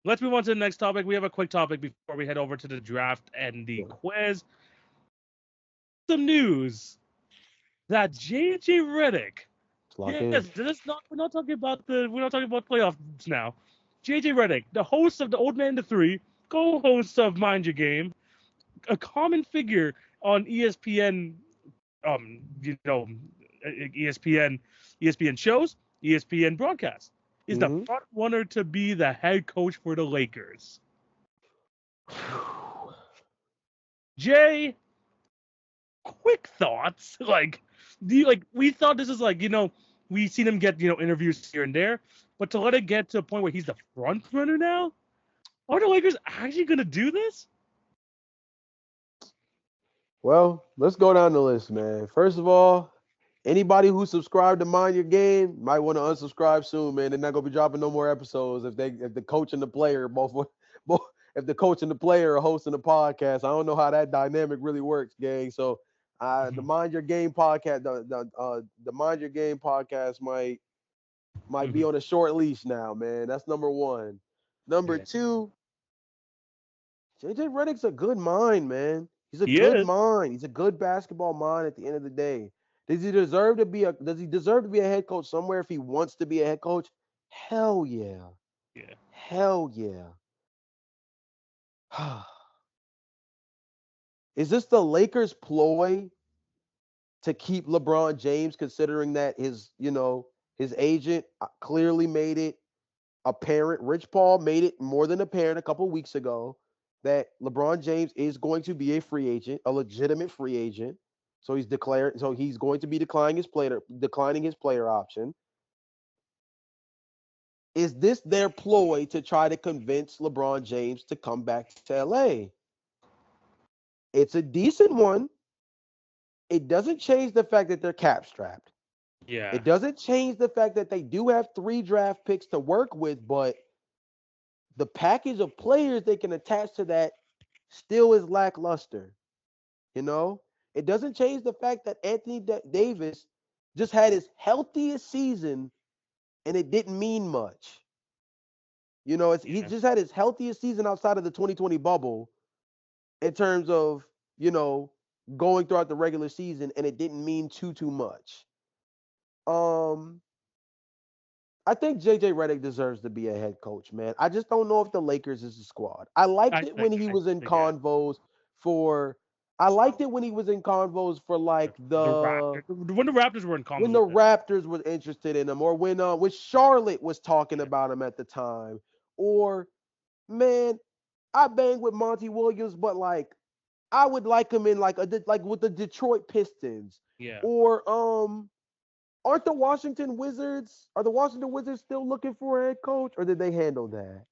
Let's move on to the next topic. We have a quick topic before we head over to the draft and the quiz. Some news that JJ Redick. Lock in. Yes, this is not. We're not talking about playoffs now. JJ Redick, the host of the Old Man to Three, co-host of Mind Your Game, a common figure on ESPN. You know, ESPN shows, ESPN broadcasts, is the front runner to be the head coach for the Lakers. Jay, quick thoughts. Like, do you we thought this is we seen him get interviews here and there, but to let it get to a point where he's the front runner now, are the Lakers actually gonna do this? Well, let's go down the list, man. First of all, anybody who subscribed to Mind Your Game might want to unsubscribe soon, man. They're not gonna be dropping no more episodes if the coach and the player both if the coach and the player are hosting a podcast. I don't know how that dynamic really works, gang. So the Mind Your Game podcast, the Mind Your Game podcast might be on a short leash now, man. That's number one. Number two, JJ Redick's a good mind, man. He's a good mind. He's a good basketball mind at the end of the day. Does he deserve to be a head coach somewhere if he wants to be a head coach? Hell yeah. Yeah. Hell yeah. Is this the Lakers' ploy to keep LeBron James, considering that his agent clearly made it apparent, Rich Paul made it more than apparent a couple weeks ago, that LeBron James is going to be a free agent, a legitimate free agent. So he's going to be declining his player option. Is this their ploy to try to convince LeBron James to come back to LA? It's a decent one. It doesn't change the fact that they're cap strapped. Yeah. It doesn't change the fact that they do have 3 draft picks to work with, but the package of players they can attach to that still is lackluster. It doesn't change the fact that Anthony Davis just had his healthiest season and it didn't mean much. He just had his healthiest season outside of the 2020 bubble in terms of, going throughout the regular season, and it didn't mean too much. I think JJ Redick deserves to be a head coach, man. I just don't know if the Lakers is a squad. I liked it when he was in convos for like when the Raptors were in convos. When the Raptors was interested in him, or when Charlotte was talking about him at the time. Or, man, I bang with Monty Williams, but I would like him in like with the Detroit Pistons. Yeah. Or are the Washington Wizards still looking for a head coach, or did they handle that?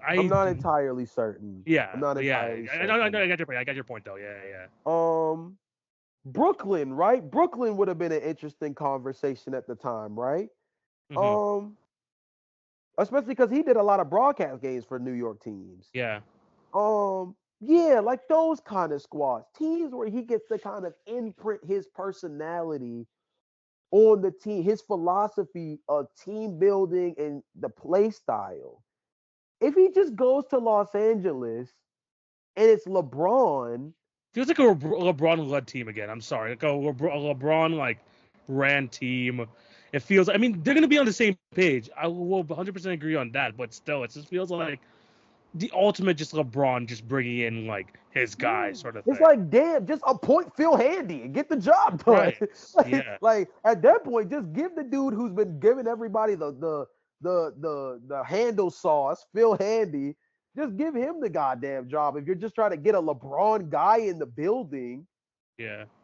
I'm not entirely certain. Yeah. I'm not entirely certain. I got your point though. Yeah. Brooklyn, right? Brooklyn would have been an interesting conversation at the time, right? Especially because he did a lot of broadcast games for New York teams. Yeah. Yeah, like those kind of squads, teams where he gets to kind of imprint his personality on the team, his philosophy of team building and the play style. If he just goes to Los Angeles and it's LeBron, feels like a LeBron-led team again. I'm sorry, like a LeBron ran team. It feels. I mean, they're gonna be on the same page. I will 100% agree on that. But still, it just feels like the ultimate just LeBron just bringing in his guys sort of thing. It's like, damn, just appoint Phil Handy and get the job done. Right. Like at that point, just give the dude who's been giving everybody the handle sauce, Phil Handy, just give him the goddamn job. If you're just trying to get a LeBron guy in the building,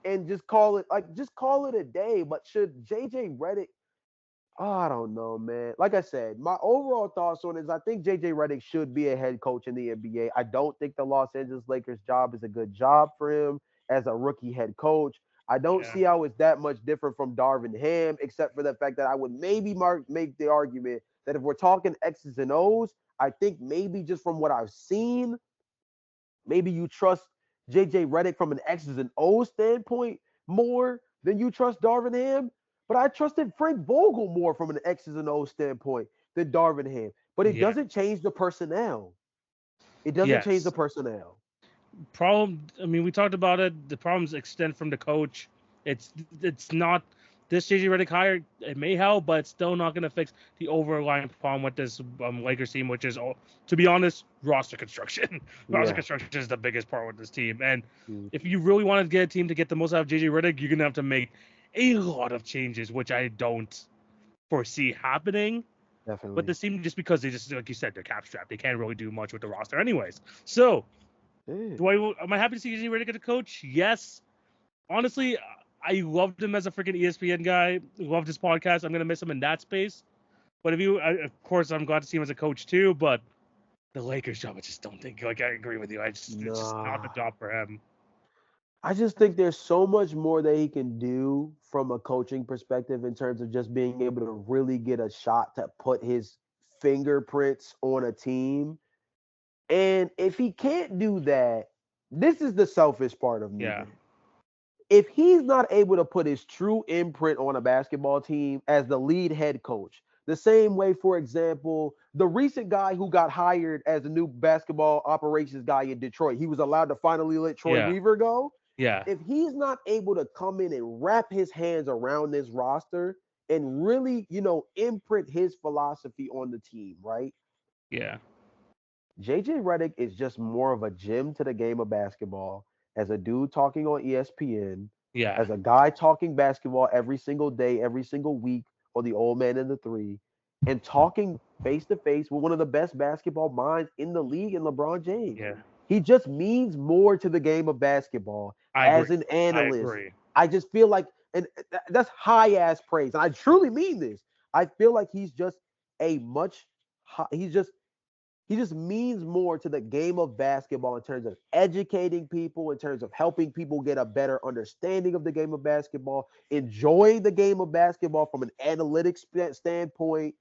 and just call it a day. But should JJ Redick? I don't know, man. Like I said, my overall thoughts on it is I think JJ Redick should be a head coach in the NBA. I don't think the Los Angeles Lakers job is a good job for him as a rookie head coach. I don't see how it's that much different from Darvin Ham, except for the fact that I would maybe make the argument that if we're talking X's and O's, I think maybe just from what I've seen, maybe you trust JJ Redick from an X's and O's standpoint more than you trust Darvin Ham. But I trusted Frank Vogel more from an X's and O's standpoint than Darvin Ham. but it Yeah. doesn't change the personnel. It doesn't change the Yes. personnel. Problem. I mean, we talked about it. The problems extend from the coach. It's it's not this JJ Redick hire. It may help, but it's still not going to fix the overlying problem with this Lakers team, which is, to be honest, roster construction. Roster Yeah. construction is the biggest part with this team. And Mm, if you really want to get a team to get the most out of JJ Redick, you're going to have to make a lot of changes, which I don't foresee happening. But definitely. this team, just because they just, like you said, they're cap strapped, they can't really do much with the roster, anyways. So, Yeah. am I happy to see JJ Redick as a coach? Yes. Honestly, I loved him as a freaking ESPN guy. Loved his podcast. I'm gonna miss him in that space. But of course, I'm glad to see him as a coach too. But the Lakers job, I just don't think. Like, I agree with you. It's just not the Nah. job for him. I just think there's so much more that he can do from a coaching perspective in terms of just being able to really get a shot to put his fingerprints on a team. And if he can't do that, this is the selfish part of me, Yeah, man. If he's not able to put his true imprint on a basketball team as the lead head coach, the same way, for example, the recent guy who got hired as the new basketball operations guy in Detroit, he was allowed to finally let Troy yeah, Weaver go. yeah, If he's not able to come in and wrap his hands around this roster and really, imprint his philosophy on the team, right? yeah, JJ Redick is just more of a gem to the game of basketball as a dude talking on ESPN, yeah, as a guy talking basketball every single day, every single week, or the old man in the three, and talking face to face with one of the best basketball minds in the league in LeBron James. yeah. He just means more to the game of basketball I as agree. an I analyst. agree. I just feel like, and that's high ass praise. And I truly mean this. I feel like he's just a much, he's just he just means more to the game of basketball in terms of educating people, in terms of helping people get a better understanding of the game of basketball, enjoying the game of basketball from an analytics standpoint,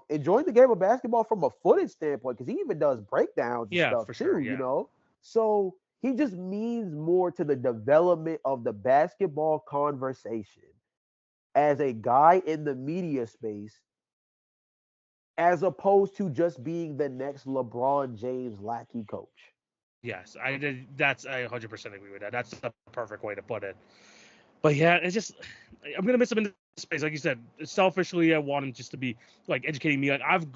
enjoying the game of basketball from a footage standpoint, because he even does breakdowns and Yeah, stuff for sure. too, you Yeah, know? So he just means more to the development of the basketball conversation as a guy in the media space as opposed to just being the next LeBron James lackey coach. yes. I did. That's I 100% agree with that. That's the perfect way to put it. But yeah, it's just I'm gonna miss him in the space, like you said. Selfishly, I want him just to be like educating me. Like I've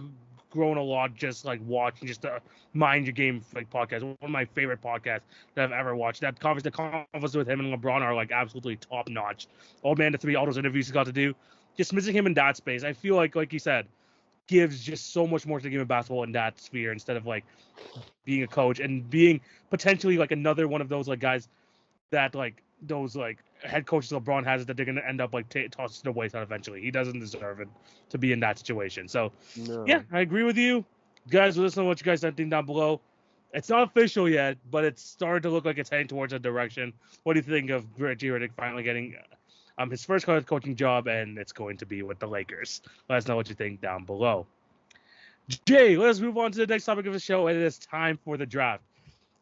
grown a lot just like watching just the Mind Your Game like podcast. One of my favorite podcasts that I've ever watched. The conversations with him and LeBron are like absolutely top notch. Old Man to Three, all those interviews he got to do. Just missing him in that space, I feel like you said, gives just so much more to the game of basketball in that sphere instead of like being a coach and being potentially like another one of those like guys that like those like head coaches LeBron has that they're gonna end up like tossing the waste out eventually. He doesn't deserve it to be in that situation. So yeah, No. I agree with you. Guys, listen to what you guys think down below. It's not official yet, but it's starting to look like it's heading towards a direction. What do you think of Reggie Redick finally getting his first coaching job, and it's going to be with the Lakers? Let us know what you think down below. Jay, let's move on to the next topic of the show, and it is time for the draft.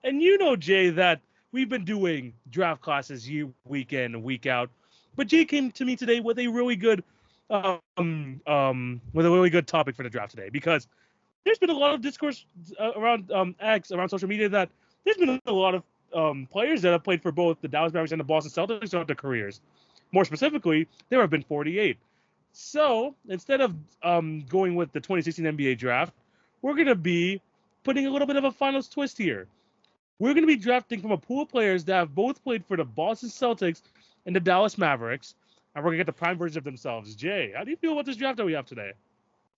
And you know, Jay, that we've been doing draft classes week in and week out. But Jay came to me today with a really good with a really good topic for the draft today because there's been a lot of discourse around X around social media that there's been a lot of players that have played for both the Dallas Mavericks and the Boston Celtics throughout their careers. More specifically, there have been 48. So instead of going with the 2016 NBA draft, we're gonna be putting a little bit of a finals twist here. We're going to be drafting from a pool of players that have both played for the Boston Celtics and the Dallas Mavericks, and we're going to get the prime version of themselves. Jay, how do you feel about this draft that we have today?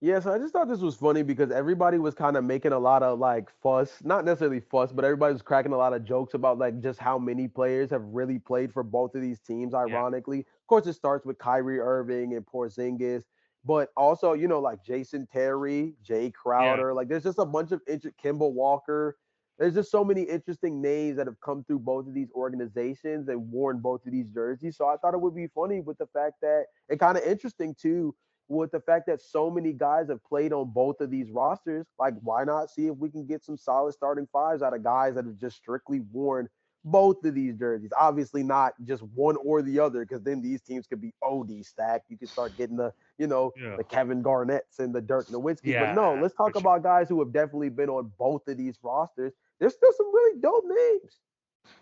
Yeah, so I just thought this was funny because everybody was kind of making a lot of like fuss, not necessarily fuss, but everybody was cracking a lot of jokes about like just how many players have really played for both of these teams, Yeah, ironically. Of course, it starts with Kyrie Irving and Porzingis, but also, like Jason Terry, Jay yeah, Crowder, like there's just a bunch of Kimball Walker. There's just so many interesting names that have come through both of these organizations and worn both of these jerseys. So I thought it would be funny with the fact that, and kind of interesting too, with the fact that so many guys have played on both of these rosters, like why not see if we can get some solid starting fives out of guys that have just strictly worn both of these jerseys? Obviously not just one or the other, because then these teams could be OD stacked. You could start getting the, Yeah. the Kevin Garnett's and the Dirk Nowitzki's. But no, Yeah, let's for talk sure. about guys who have definitely been on both of these rosters. There's still some really dope names.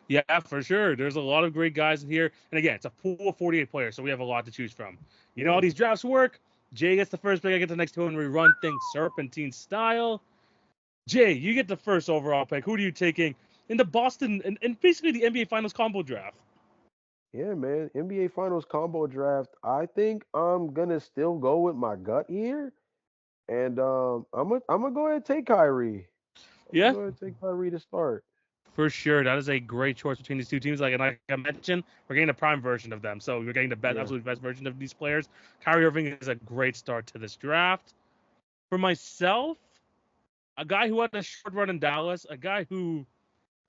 Yeah, for sure. There's a lot of great guys in here. And again, it's a pool of 48 players, so we have a lot to choose from. You know how Yeah. these drafts work? Jay gets the first pick, I get the next two, and we run things serpentine style. Jay, you get the first overall pick. Who are you taking in the Boston and basically the NBA Finals combo draft? Yeah, man. NBA Finals combo draft. I think I'm gonna still go with my gut here. And I'm gonna go ahead and take Kyrie. I'm gonna Yeah, go ahead and take Kyrie to start. for sure. That is a great choice between these two teams. Like I mentioned, we're getting the prime version of them. So we're getting the best, Yeah. absolute best version of these players. Kyrie Irving is a great start to this draft. For myself, a guy who had a short run in Dallas, a guy who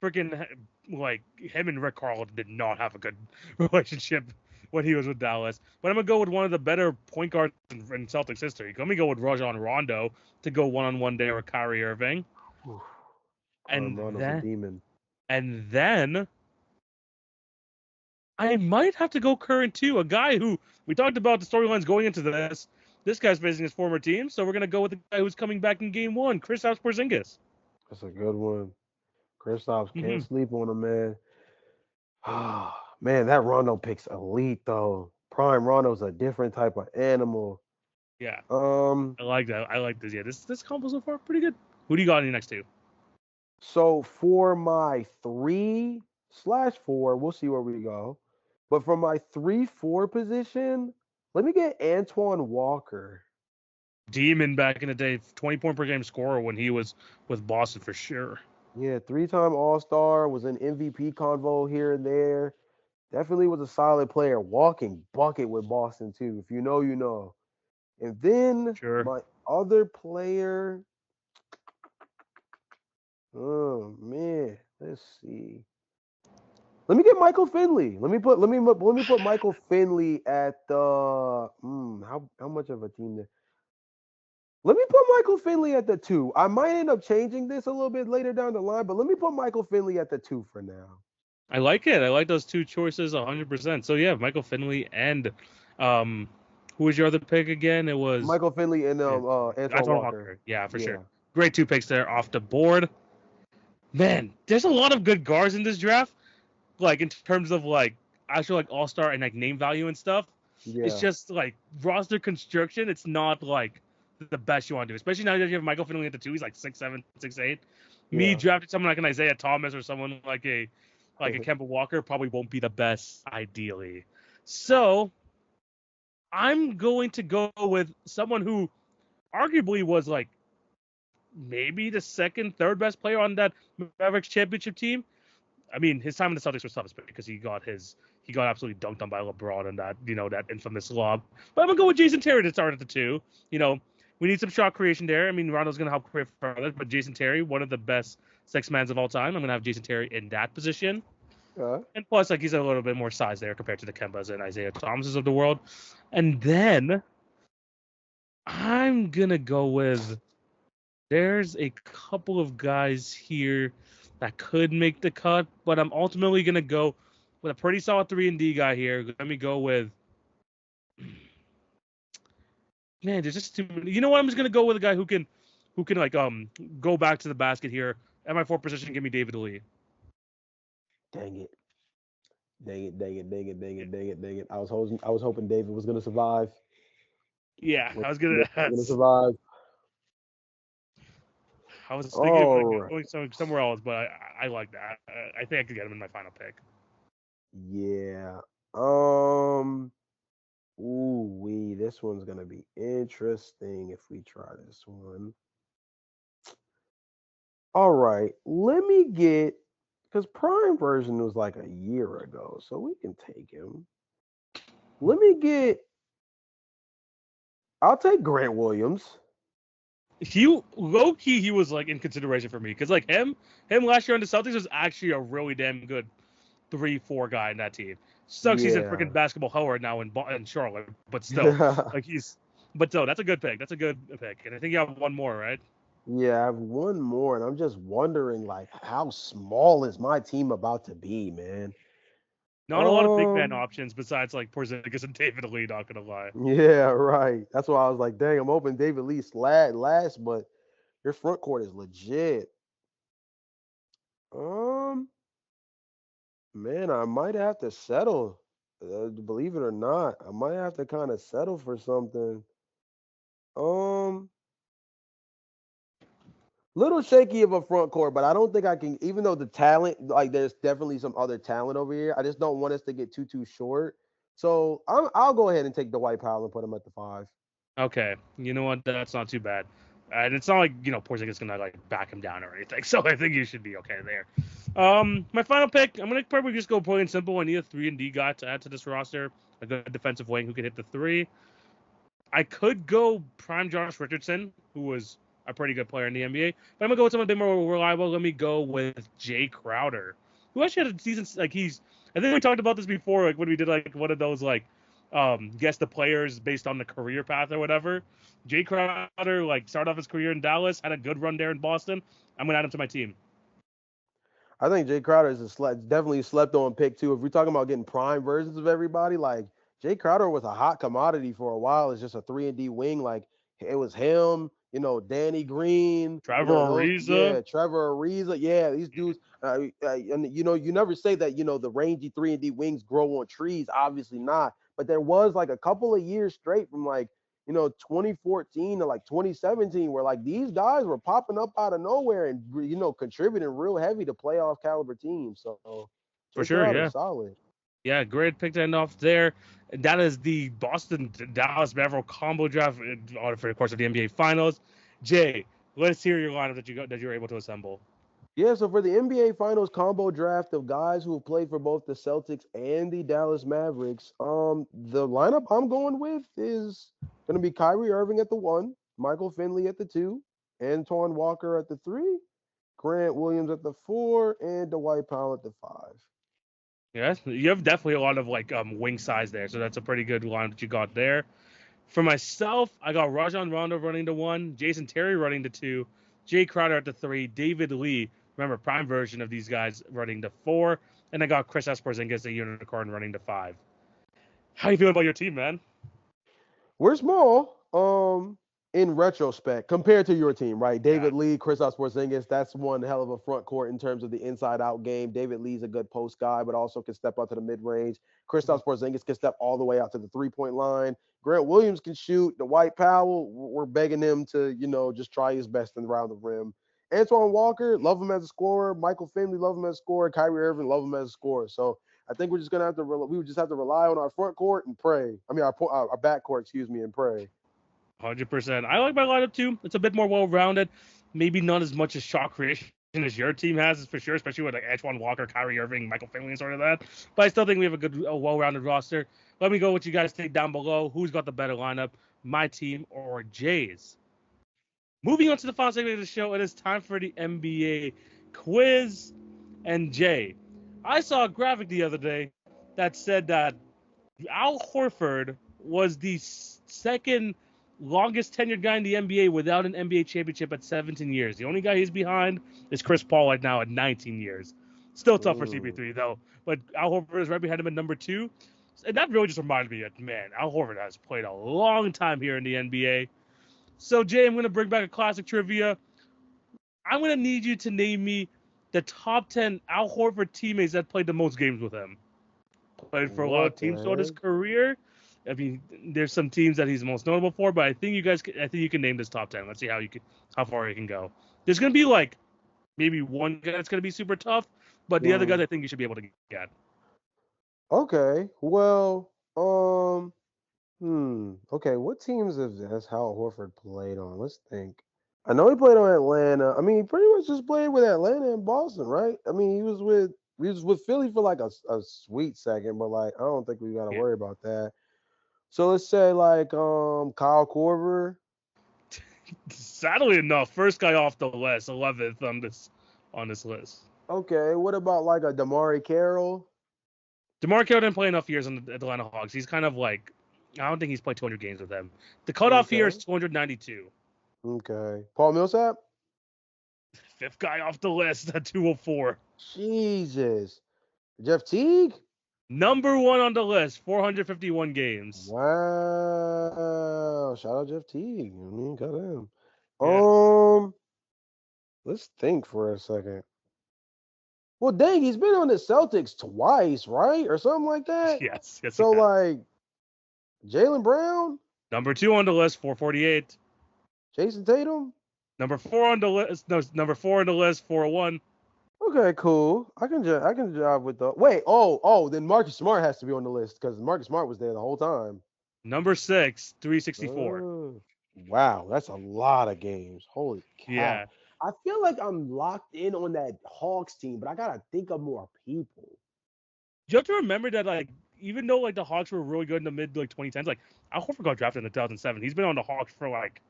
freaking like him and Rick Carlisle did not have a good relationship when he was with Dallas. But I'm gonna go with one of the better point guards in Celtics history. Let me go with Rajon Rondo to go one-on-one there with Kyrie Irving, Oof. Prime and Rondo's a then demon. and then I might have to go current too. A guy who we talked about the storylines going into this. This guy's facing his former team, so we're gonna go with the guy who's coming back in Game 1, Kristaps Porzingis. That's a good one. Kristaps Mm-hmm. can't sleep on him, man. Ah, man, that Rondo pick's elite though. Prime Rondo's a different type of animal. Yeah, Um, I like that. I like this. Yeah, this combo so far pretty good. Who do you got in your next two? so for my 3/4, we'll see where we go. But for my 3/4 position, let me get Antoine Walker. Demon back in the day, 20-point per game scorer when he was with Boston for sure. Yeah, 3-time All-Star, was an MVP convo here and there. Definitely was a solid player. Walking bucket with Boston too. If you know, you know. And then Sure. my other player, oh man, let's see. Let me get Michael Finley. Let me put Michael Finley at the how much of a team there? Let me put Michael Finley at the 2. I might end up changing this a little bit later down the line, but let me put Michael Finley at the 2 for now. I like it. I like those two choices 100%. So yeah, Michael Finley and um, who was your other pick again? It was Michael Finley and yeah, Antoine Antoine Walker. Walker. Yeah, for sure. Yeah. Great two picks there off the board. Man, there's a lot of good guards in this draft. Like in terms of like actual like all-star and like name value and stuff. It's Yeah. just like roster construction. It's not like the best you want to do, especially now that you have Michael Finley at the 2. He's like 6'7", 6'8". Me Yeah. drafting someone like an Isaiah Thomas or someone like a Kemba Walker probably won't be the best ideally. So I'm going to go with someone who arguably was like maybe the second, third best player on that Mavericks championship team. I mean, his time in the Celtics was tough because he got absolutely dunked on by LeBron and that infamous lob. But I'm gonna go with Jason Terry to start at the 2. We need some shot creation there. I mean, Rondo's gonna help create for others, but Jason Terry, one of the best six mans of all time. I'm gonna have Jason Terry in that position. Yeah. And plus, like he's a little bit more size there compared to the Kembas and Isaiah Thomases of the world. And then I'm gonna go with there's a couple of guys here that could make the cut, but I'm ultimately gonna go with a pretty solid 3-and-D guy here. Let me go with man. There's just too many. You know what? I'm just gonna go with a guy who can like go back to the basket here at my 4 position. Give me David Lee. Dang it. Dang it, dang it, dang it, dang it, dang it, dang it. I was hoping David was gonna survive. Yeah, Was I was gonna. David gonna survive. I was thinking of All like right. going somewhere else, but I like that. I think I could get him in my final pick. Yeah. Um. Ooh, this one's gonna be interesting if we try this one. All right. Let me get because Prime version was like a year ago, so we can take him. Let me get. I'll take Grant Williams. He low key he was like in consideration for me because like him last year on the Celtics was actually a really damn good 3-4 guy in that team. Sucks he's in Yeah. freaking basketball Howard now in Charlotte, but still like but still that's a good pick. That's a good pick, and I think you have one more, right? Yeah, I have one more, and I'm just wondering, like, how small is my team about to be, man? Not a lot of big man Um, options besides like Porzingis and David Lee. Not gonna lie. yeah, right. That's why I was like, dang, I'm hoping David Lee last, but your front court is legit. Um, man, I might have to settle. Believe it or not, I might have to kind of settle for something. Um, little shaky of a front court, but I don't think I can. Even though the talent, like, there's definitely some other talent over here. I just don't want us to get too short. So I'll go ahead and take Dwight Powell and put him at the 5. Okay, you know what? That's not too bad. And it's not like Porzingis gonna like back him down or anything. So I think you should be okay there. My final pick. I'm gonna probably just go plain and simple. I need a 3-and-D guy to add to this roster. A good defensive wing who can hit the three. I could go prime Josh Richardson, who was a pretty good player in the NBA. But I'm gonna go with someone a bit more reliable. Let me go with Jay Crowder, who actually had a decent like he's. I think we talked about this before, like when we did like one of those like guess the players based on the career path or whatever. Jay Crowder like started off his career in Dallas, had a good run there in Boston. I'm gonna add him to my team. I think Jay Crowder is definitely slept on pick too. If we're talking about getting prime versions of everybody, like Jay Crowder was a hot commodity for a while. It's just a 3-and-D wing. Like it was him, Danny Green, Trevor Ariza. Trevor Ariza, yeah, these dudes. And you never say that the rangy 3-and-D wings grow on trees. Obviously not. But there was like a couple of years straight from like 2014 to like 2017, where like these guys were popping up out of nowhere and contributing real heavy to playoff caliber teams. So For Jay sure, Crowder's yeah. solid. Yeah, great pick to end off there. That is the Boston Dallas Mavericks combo draft for the course of the NBA Finals. Jay, let's hear your lineup that you were able to assemble. Yeah, so for the NBA Finals combo draft of guys who have played for both the Celtics and the Dallas Mavericks, the lineup I'm going with is going to be Kyrie Irving at the 1, Michael Finley at the 2, Antoine Walker at the 3, Grant Williams at the 4, and Dwight Powell at the 5. Yeah, you have definitely a lot of like wing size there, so that's a pretty good lineup that you got there. For myself, I got Rajon Rondo running to 1, Jason Terry running to 2, Jay Crowder at the 3, David Lee, remember prime version of these guys, running to 4, and I got Chris Porzingis, the unicorn, running to 5. How you feeling about your team, man? We're small, in retrospect, compared to your team, right? Yeah. David Lee, Kristaps Porzingis, that's one hell of a front court in terms of the inside-out game. David Lee's a good post guy, but also can step out to the mid-range. Kristaps Porzingis can step all the way out to the three-point line. Grant Williams can shoot. Dwight Powell, we're begging him to, just try his best around the rim. Antoine Walker, love him as a scorer. Michael Finley, love him as a scorer. Kyrie Irving, love him as a scorer. So I think we're just gonna have to. We would just have to rely on our front court and pray. I mean, our back court, excuse me, and pray. 100%. I like my lineup too. It's a bit more well-rounded. Maybe not as much as shot creation as your team has, for sure, especially with like Antoine Walker, Kyrie Irving, Michael Finley, and sort of that. But I still think we have a well-rounded roster. Let me go what you guys think down below. Who's got the better lineup, my team or Jay's? Moving on to the final segment of the show, it is time for the NBA quiz. And Jay, I saw a graphic the other day that said that Al Horford was the second longest tenured guy in the NBA without an NBA championship at 17 years. The only guy he's behind is Chris Paul right now at 19 years. Still tough for Mm. CP3 though, but Al Horford is right behind him at number 2. And that really just reminded me that, man, Al Horford has played a long time here in the NBA. So, Jay, I'm going to bring back a classic trivia. I'm going to need you to name me the top 10 Al Horford teammates that played the most games with him. Played for a lot of What the teams throughout his heck? career. I mean, there's some teams that he's most notable for, but I think you can name this top 10. Let's see how far you can go. There's gonna be like maybe one guy that's gonna be super tough, but the other guys Mm. I think you should be able to get. Okay. Well, Okay, what teams has Hal Horford played on? Let's think. I know he played on Atlanta. I mean, he pretty much just played with Atlanta and Boston, right? I mean, he was with Philly for like a sweet second, but like I don't think we got to Yeah. worry about that. So let's say like Kyle Korver. Sadly enough, first guy off the list, 11th on this list. Okay, what about like a Damari Carroll? DeMarco didn't play enough years on the Atlanta Hawks. He's kind of like I don't think he's played 200 games with them. The cutoff here is Okay, 292. okay. Paul Millsap? Fifth guy off the list at 204. Jesus. Jeff Teague? Number 1 on the list, 451 games. Wow. Shout out Jeff Teague. I mean, goddamn. Yeah. Let's think for a second. Well, dang, he's been on the Celtics twice, right? Or something like that. Yes, he So, has. like, Jaylen Brown, Number 2 on the list, 448. Jason Tatum. Number 4 on the list, no, number 4 on the list, 401. Okay, cool. I can jive with the wait. Then Marcus Smart has to be on the list because Marcus Smart was there the whole time. Number 6, 364. Oh, wow, that's a lot of games. Holy cow! Yeah. I feel like I'm locked in on that Hawks team, but I gotta think of more people. You have to remember that, like, even though like the Hawks were really good in the mid like 2010s, like Al Horford got drafted in 2007. He's been on the Hawks for like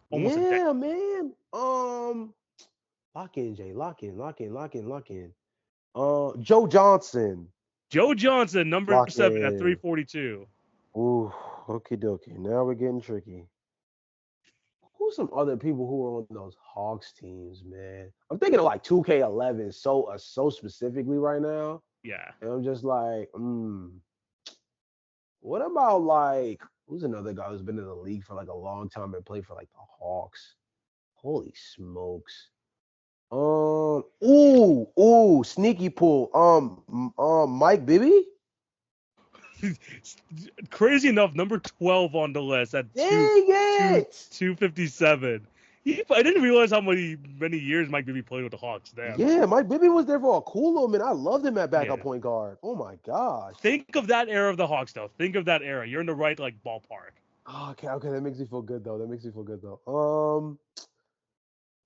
almost a decade. Yeah, man. Lock in, Jay. Lock in. Joe Johnson. Joe Johnson, number Lock 7 at in. 342. Ooh, okie dokie. Now we're getting tricky. Who's some other people who are on those Hawks teams, man? I'm thinking of like 2K11 so specifically right now. Yeah. And I'm just like, what about like who's another guy who's been in the league for like a long time and played for like the Hawks? Holy smokes. Sneaky pull. Mike Bibby? Crazy enough, number 12 on the list at Dang it! 257. I didn't realize how many years Mike Bibby played with the Hawks. Damn. Yeah, Mike Bibby was there for a cool little minute. I loved him at backup point guard. Oh my gosh. Think of that era of the Hawks, though. Think of that era. You're in the right like ballpark. Oh, okay. That makes me feel good though.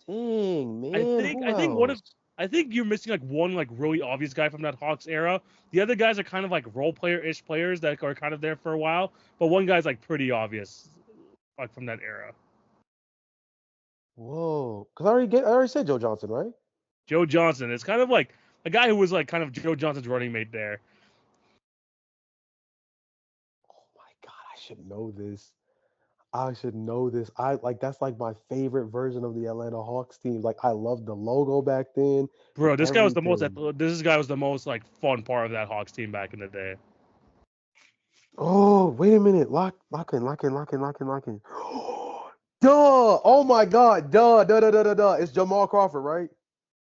Dang man, who else? I think you're missing like one like really obvious guy from that Hawks era. The other guys are kind of like role player-ish players that are kind of there for a while, but one guy's like pretty obvious, like from that era. Whoa, because I already said Joe Johnson, right? Joe Johnson is kind of like a guy who was like kind of Joe Johnson's running mate there. Oh my god, I should know this. I like that's like my favorite version of the Atlanta Hawks team. Like I loved the logo back then. Bro, this guy was the most. Everything. This guy was the most like fun part of that Hawks team back in the day. Oh, wait a minute. Lock in. Duh. Oh my god. Duh. It's Jamal Crawford, right?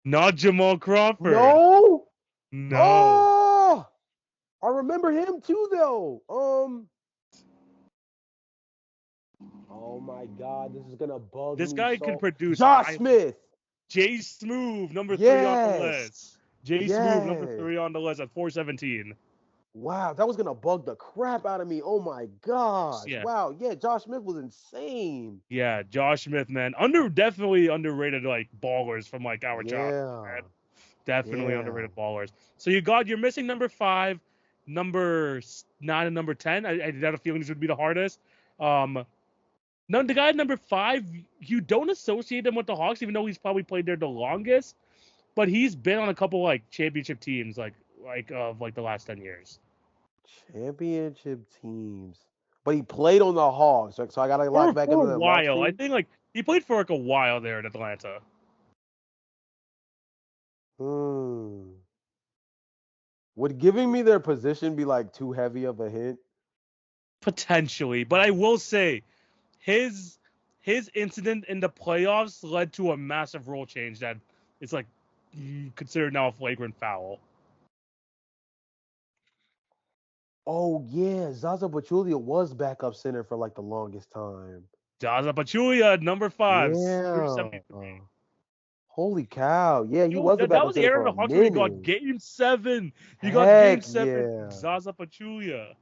Not Jamal Crawford. No. No. Oh, I remember him too, though. Oh my god, this is gonna bug me. This guy can produce. Josh Smith. Jay Smooth, number 3 on the list. Smooth, number 3 on the list at 417. Wow, that was gonna bug the crap out of me. Oh my gosh. Yeah. Wow. Yeah, Josh Smith was insane. Yeah, Josh Smith, man. Definitely underrated like ballers from like our childhood. Man. Definitely underrated ballers. So you're missing number 5, number 9, and number 10. I had a feeling this would be the hardest. The guy at number 5, you don't associate him with the Hawks, even though he's probably played there the longest. But he's been on a couple like championship teams, like of like the last 10 years. Championship teams. But he played on the Hawks, so I gotta lock back into the while. I think like he played for like a while there in Atlanta. Would giving me their position be like too heavy of a hint? Potentially, but I will say his incident in the playoffs led to a massive rule change that is like considered now a flagrant foul. Oh yeah, Zaza Pachulia was backup center for like the longest time. Zaza Pachulia, number 5. Yeah. Holy cow! Yeah, he was a backup that was the era center of the for a Hawks where he minute. got Game 7. He Heck got Game 7. Yeah. Zaza Pachulia.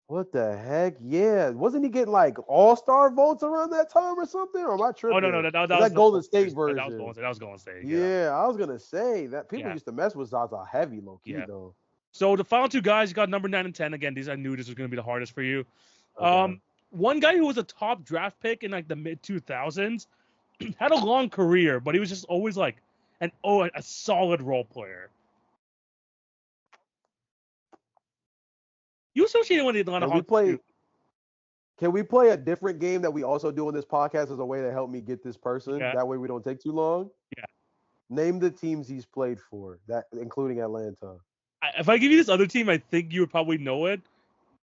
What the heck? Yeah, wasn't he getting like all-star votes around that time or something? Or am I tripping? Oh no, that was that Golden State version. That was Golden State. Yeah, I was gonna say that people used to mess with Zaza heavy, low key though. So the final 2 guys, you got number 9 and 10. Again, I knew this was going to be the hardest for you. Okay. One guy who was a top draft pick in like the mid 2000s had a long career, but he was just always like a solid role player. You associated with the Atlanta Hawks. Can we play a different game that we also do on this podcast as a way to help me get this person? Yeah. That way we don't take too long. Yeah. Name the teams he's played for, that including Atlanta. If I give you this other team, I think you would probably know it.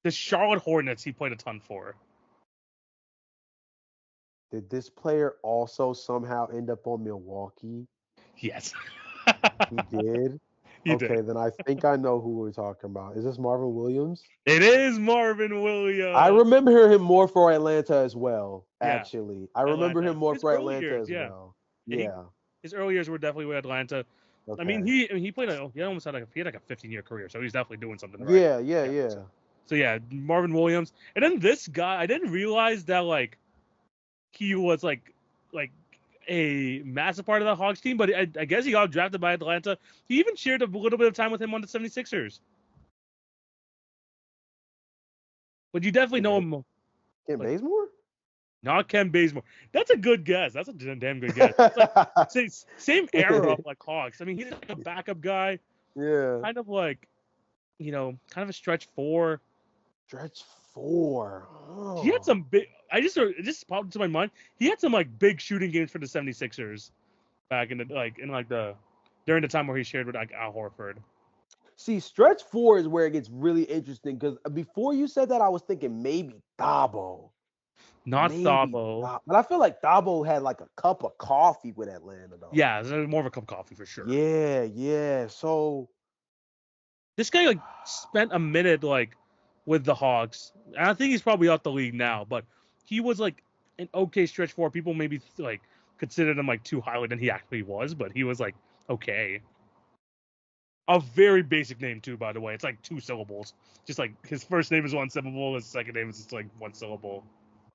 The Charlotte Hornets, he played a ton for. Did this player also somehow end up on Milwaukee? Yes. He did. He Okay, did. then I think I know who we're talking about. Is this Marvin Williams? It is Marvin I Williams. remember him more for Atlanta as well. Yeah, Actually, I remember Atlanta. him more His for early Atlanta years, as yeah. well. Yeah, Yeah. his early years were definitely with Atlanta. I mean, Okay. he played he almost had he had like a 15-year career, so he's definitely doing something right. Yeah. Yeah. Yeah. Yeah. So yeah, Marvin Williams, and then this guy, I didn't realize that like he was like a massive part of the Hawks team, but I guess he got drafted by Atlanta. He even shared a little bit of time with him on the 76ers. But you definitely Kent, know ba- him. Kent Like Bazemore. not Ken Bazemore. That's a good guess. That's a damn good guess. It's like same era of like Hawks. I mean, he's like a backup guy, Yeah. kind of like kind of a stretch four. Stretch four. He had Oh. some big. It just popped into my mind. He had some like big shooting games for the 76ers back in the the during the time where he shared with like Al Horford. See, stretch four is where it gets really interesting because before you said that, I was thinking maybe Thabo. Not Maybe Thabo. Thabo. But I feel like Thabo had like a cup of coffee with Atlanta, though. Yeah, it's more of a cup of coffee for sure. Yeah, yeah. So This guy like spent a minute like with the Hawks. And I think he's probably out the league now, but he was like an okay stretch four. People maybe like considered him like too highly than he actually was, but he was like okay. A very basic name too, by the way. It's like 2 syllables. Just like his first name is 1 syllable, his second name is just like 1 syllable.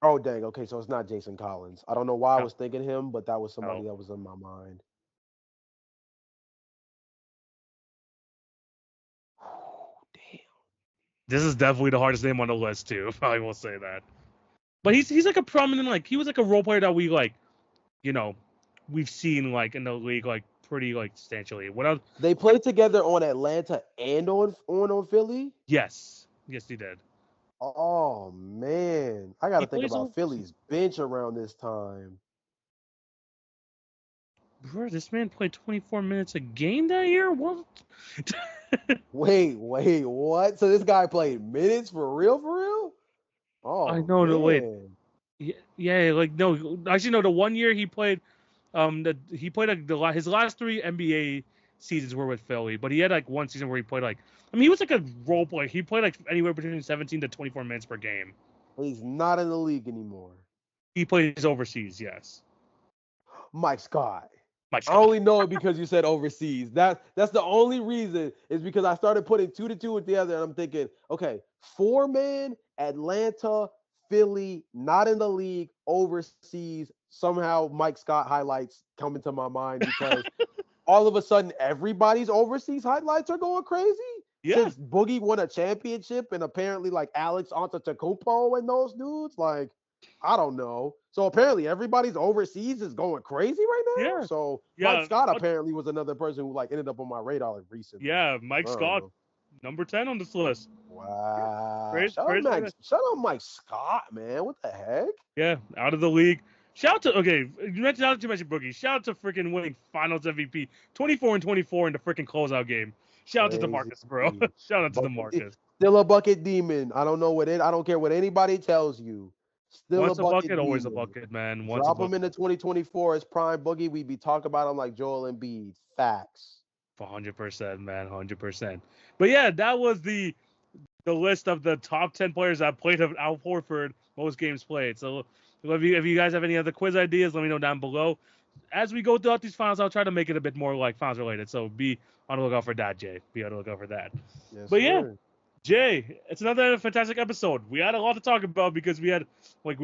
oh dang, okay, so it's not Jason Collins. I don't know why I No, was thinking him, but that was somebody no. that was in my mind. Damn. This is definitely the hardest name on the list too. I will say that. But he's like a prominent like he was like a role player that we like, you know, we've seen like in the league like pretty like substantially. What else? They played together on Atlanta and on Philly. Yes, yes, he did. Oh man, I got He to think plays about over. Philly's bench around this time. Bro, this man played 24 minutes a game that year. What? Wait, what? So this guy played minutes for real, for real? I Oh know. No, wait. man, Yeah, like no. Actually, no. The 1 year he played, he played like his last 3 NBA seasons were with Philly, but he had like one season where he played like, I mean, he was like a role player. He played like anywhere between 17 to 24 minutes per game. he's not in the league anymore. He plays overseas. Yes, Mike Scott. Mike I Scott. only know it because you said overseas. That's the only reason is because I started putting 2 to 2 together and I'm thinking, okay, 4-man, Atlanta, Philly, not in the league, overseas. Somehow Mike Scott highlights come into my mind because all of a sudden everybody's overseas highlights are going crazy Yeah, since Boogie won a championship and apparently like Alex Antetokounmpo and those dudes like I don't know. So apparently everybody's overseas is going crazy right now. yeah, So Mike yeah. Scott apparently was another person who like ended up on my radar like recently. Yeah, Mike I don't Scott, know. number 10 on this list. Wow. Crazy, crazy. Shout out Mike Scott, man. What the heck? Yeah, out of the league. Shout out to you mentioned how you mentioned Boogie. Shout out to freaking winning Finals MVP, 24 and 24 in the freaking closeout game. Shout out to Crazy. DeMarcus, bro. Shout out to Bucket, DeMarcus. still a bucket demon. I don't know what it. I don't care what anybody tells you. Still a Once a bucket bucket, always a demon. bucket, man. Once a Drop him bucket, into 2024 as prime boogie. We be talking about him like Joel Embiid. Facts. 100%, man, 100%. But yeah, that was the list of the top 10 players that played of Al Horford most games played. So if you guys have any other quiz ideas, let me know down below. As we go throughout these finals, I'll try to make it a bit more like finals related. So be on the lookout for that, Jay. Be on the lookout for that. Yes, But yeah, sir. Jay, it's another fantastic episode. We had a lot to talk about because we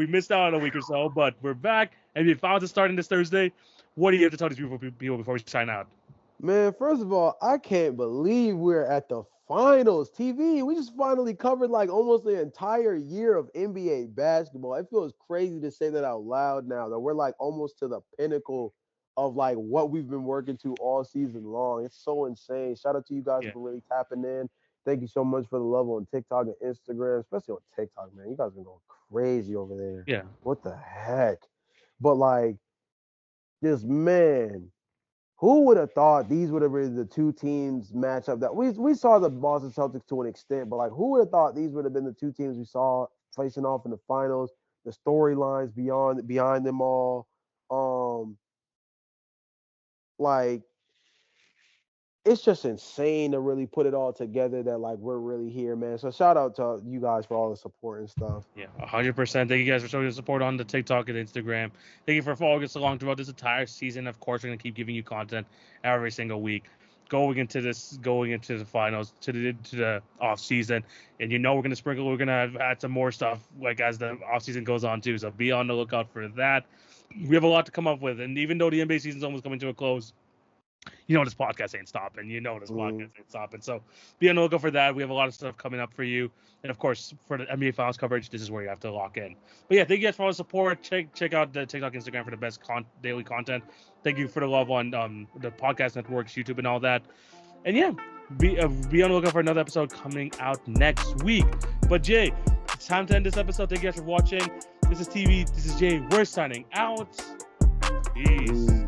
missed out on a week or so, but we're back and we found it starting this Thursday. What do you have to tell these people before we sign out? Man, first of all, I can't believe we're at the finals. TV, we just finally covered like almost the entire year of NBA basketball. It feels crazy to say that out loud now that we're like almost to the pinnacle of like what we've been working to all season long. It's so insane. Shout out to you guys Yeah, for really tapping in. Thank you so much for the love on TikTok and Instagram, especially on TikTok, man. You guys been going crazy over there. yeah, What the heck? But like, just man. Who would have thought these would have been the two teams matchup that we saw the Boston Celtics to an extent, but like who would have thought these would have been the two teams we saw facing off in the finals, the storylines behind them all. Like it's just insane to really put it all together that like we're really here, man. So shout out to you guys for all the support and stuff. Yeah, 100%. Thank you guys for showing your support on the TikTok and Instagram. Thank you for following us along throughout this entire season. Of course, we're gonna keep giving you content every single week, going into the finals, to the off season, and we're gonna add some more stuff like as the off season goes on too. So be on the lookout for that. We have a lot to come up with, and even though the NBA season's almost coming to a close, this podcast ain't stopping. Podcast ain't stopping. So be on the lookout for that. We have a lot of stuff coming up for you. And of course, for the NBA Finals coverage, this is where you have to lock in. But yeah, thank you guys for all the support. Check out the TikTok, Instagram for the best daily content. Thank you for the love on the podcast networks, YouTube, and all that. And yeah, be on the lookout for another episode coming out next week. But Jay, it's time to end this episode. Thank you guys for watching. This is TV. This is Jay. We're signing out. Peace.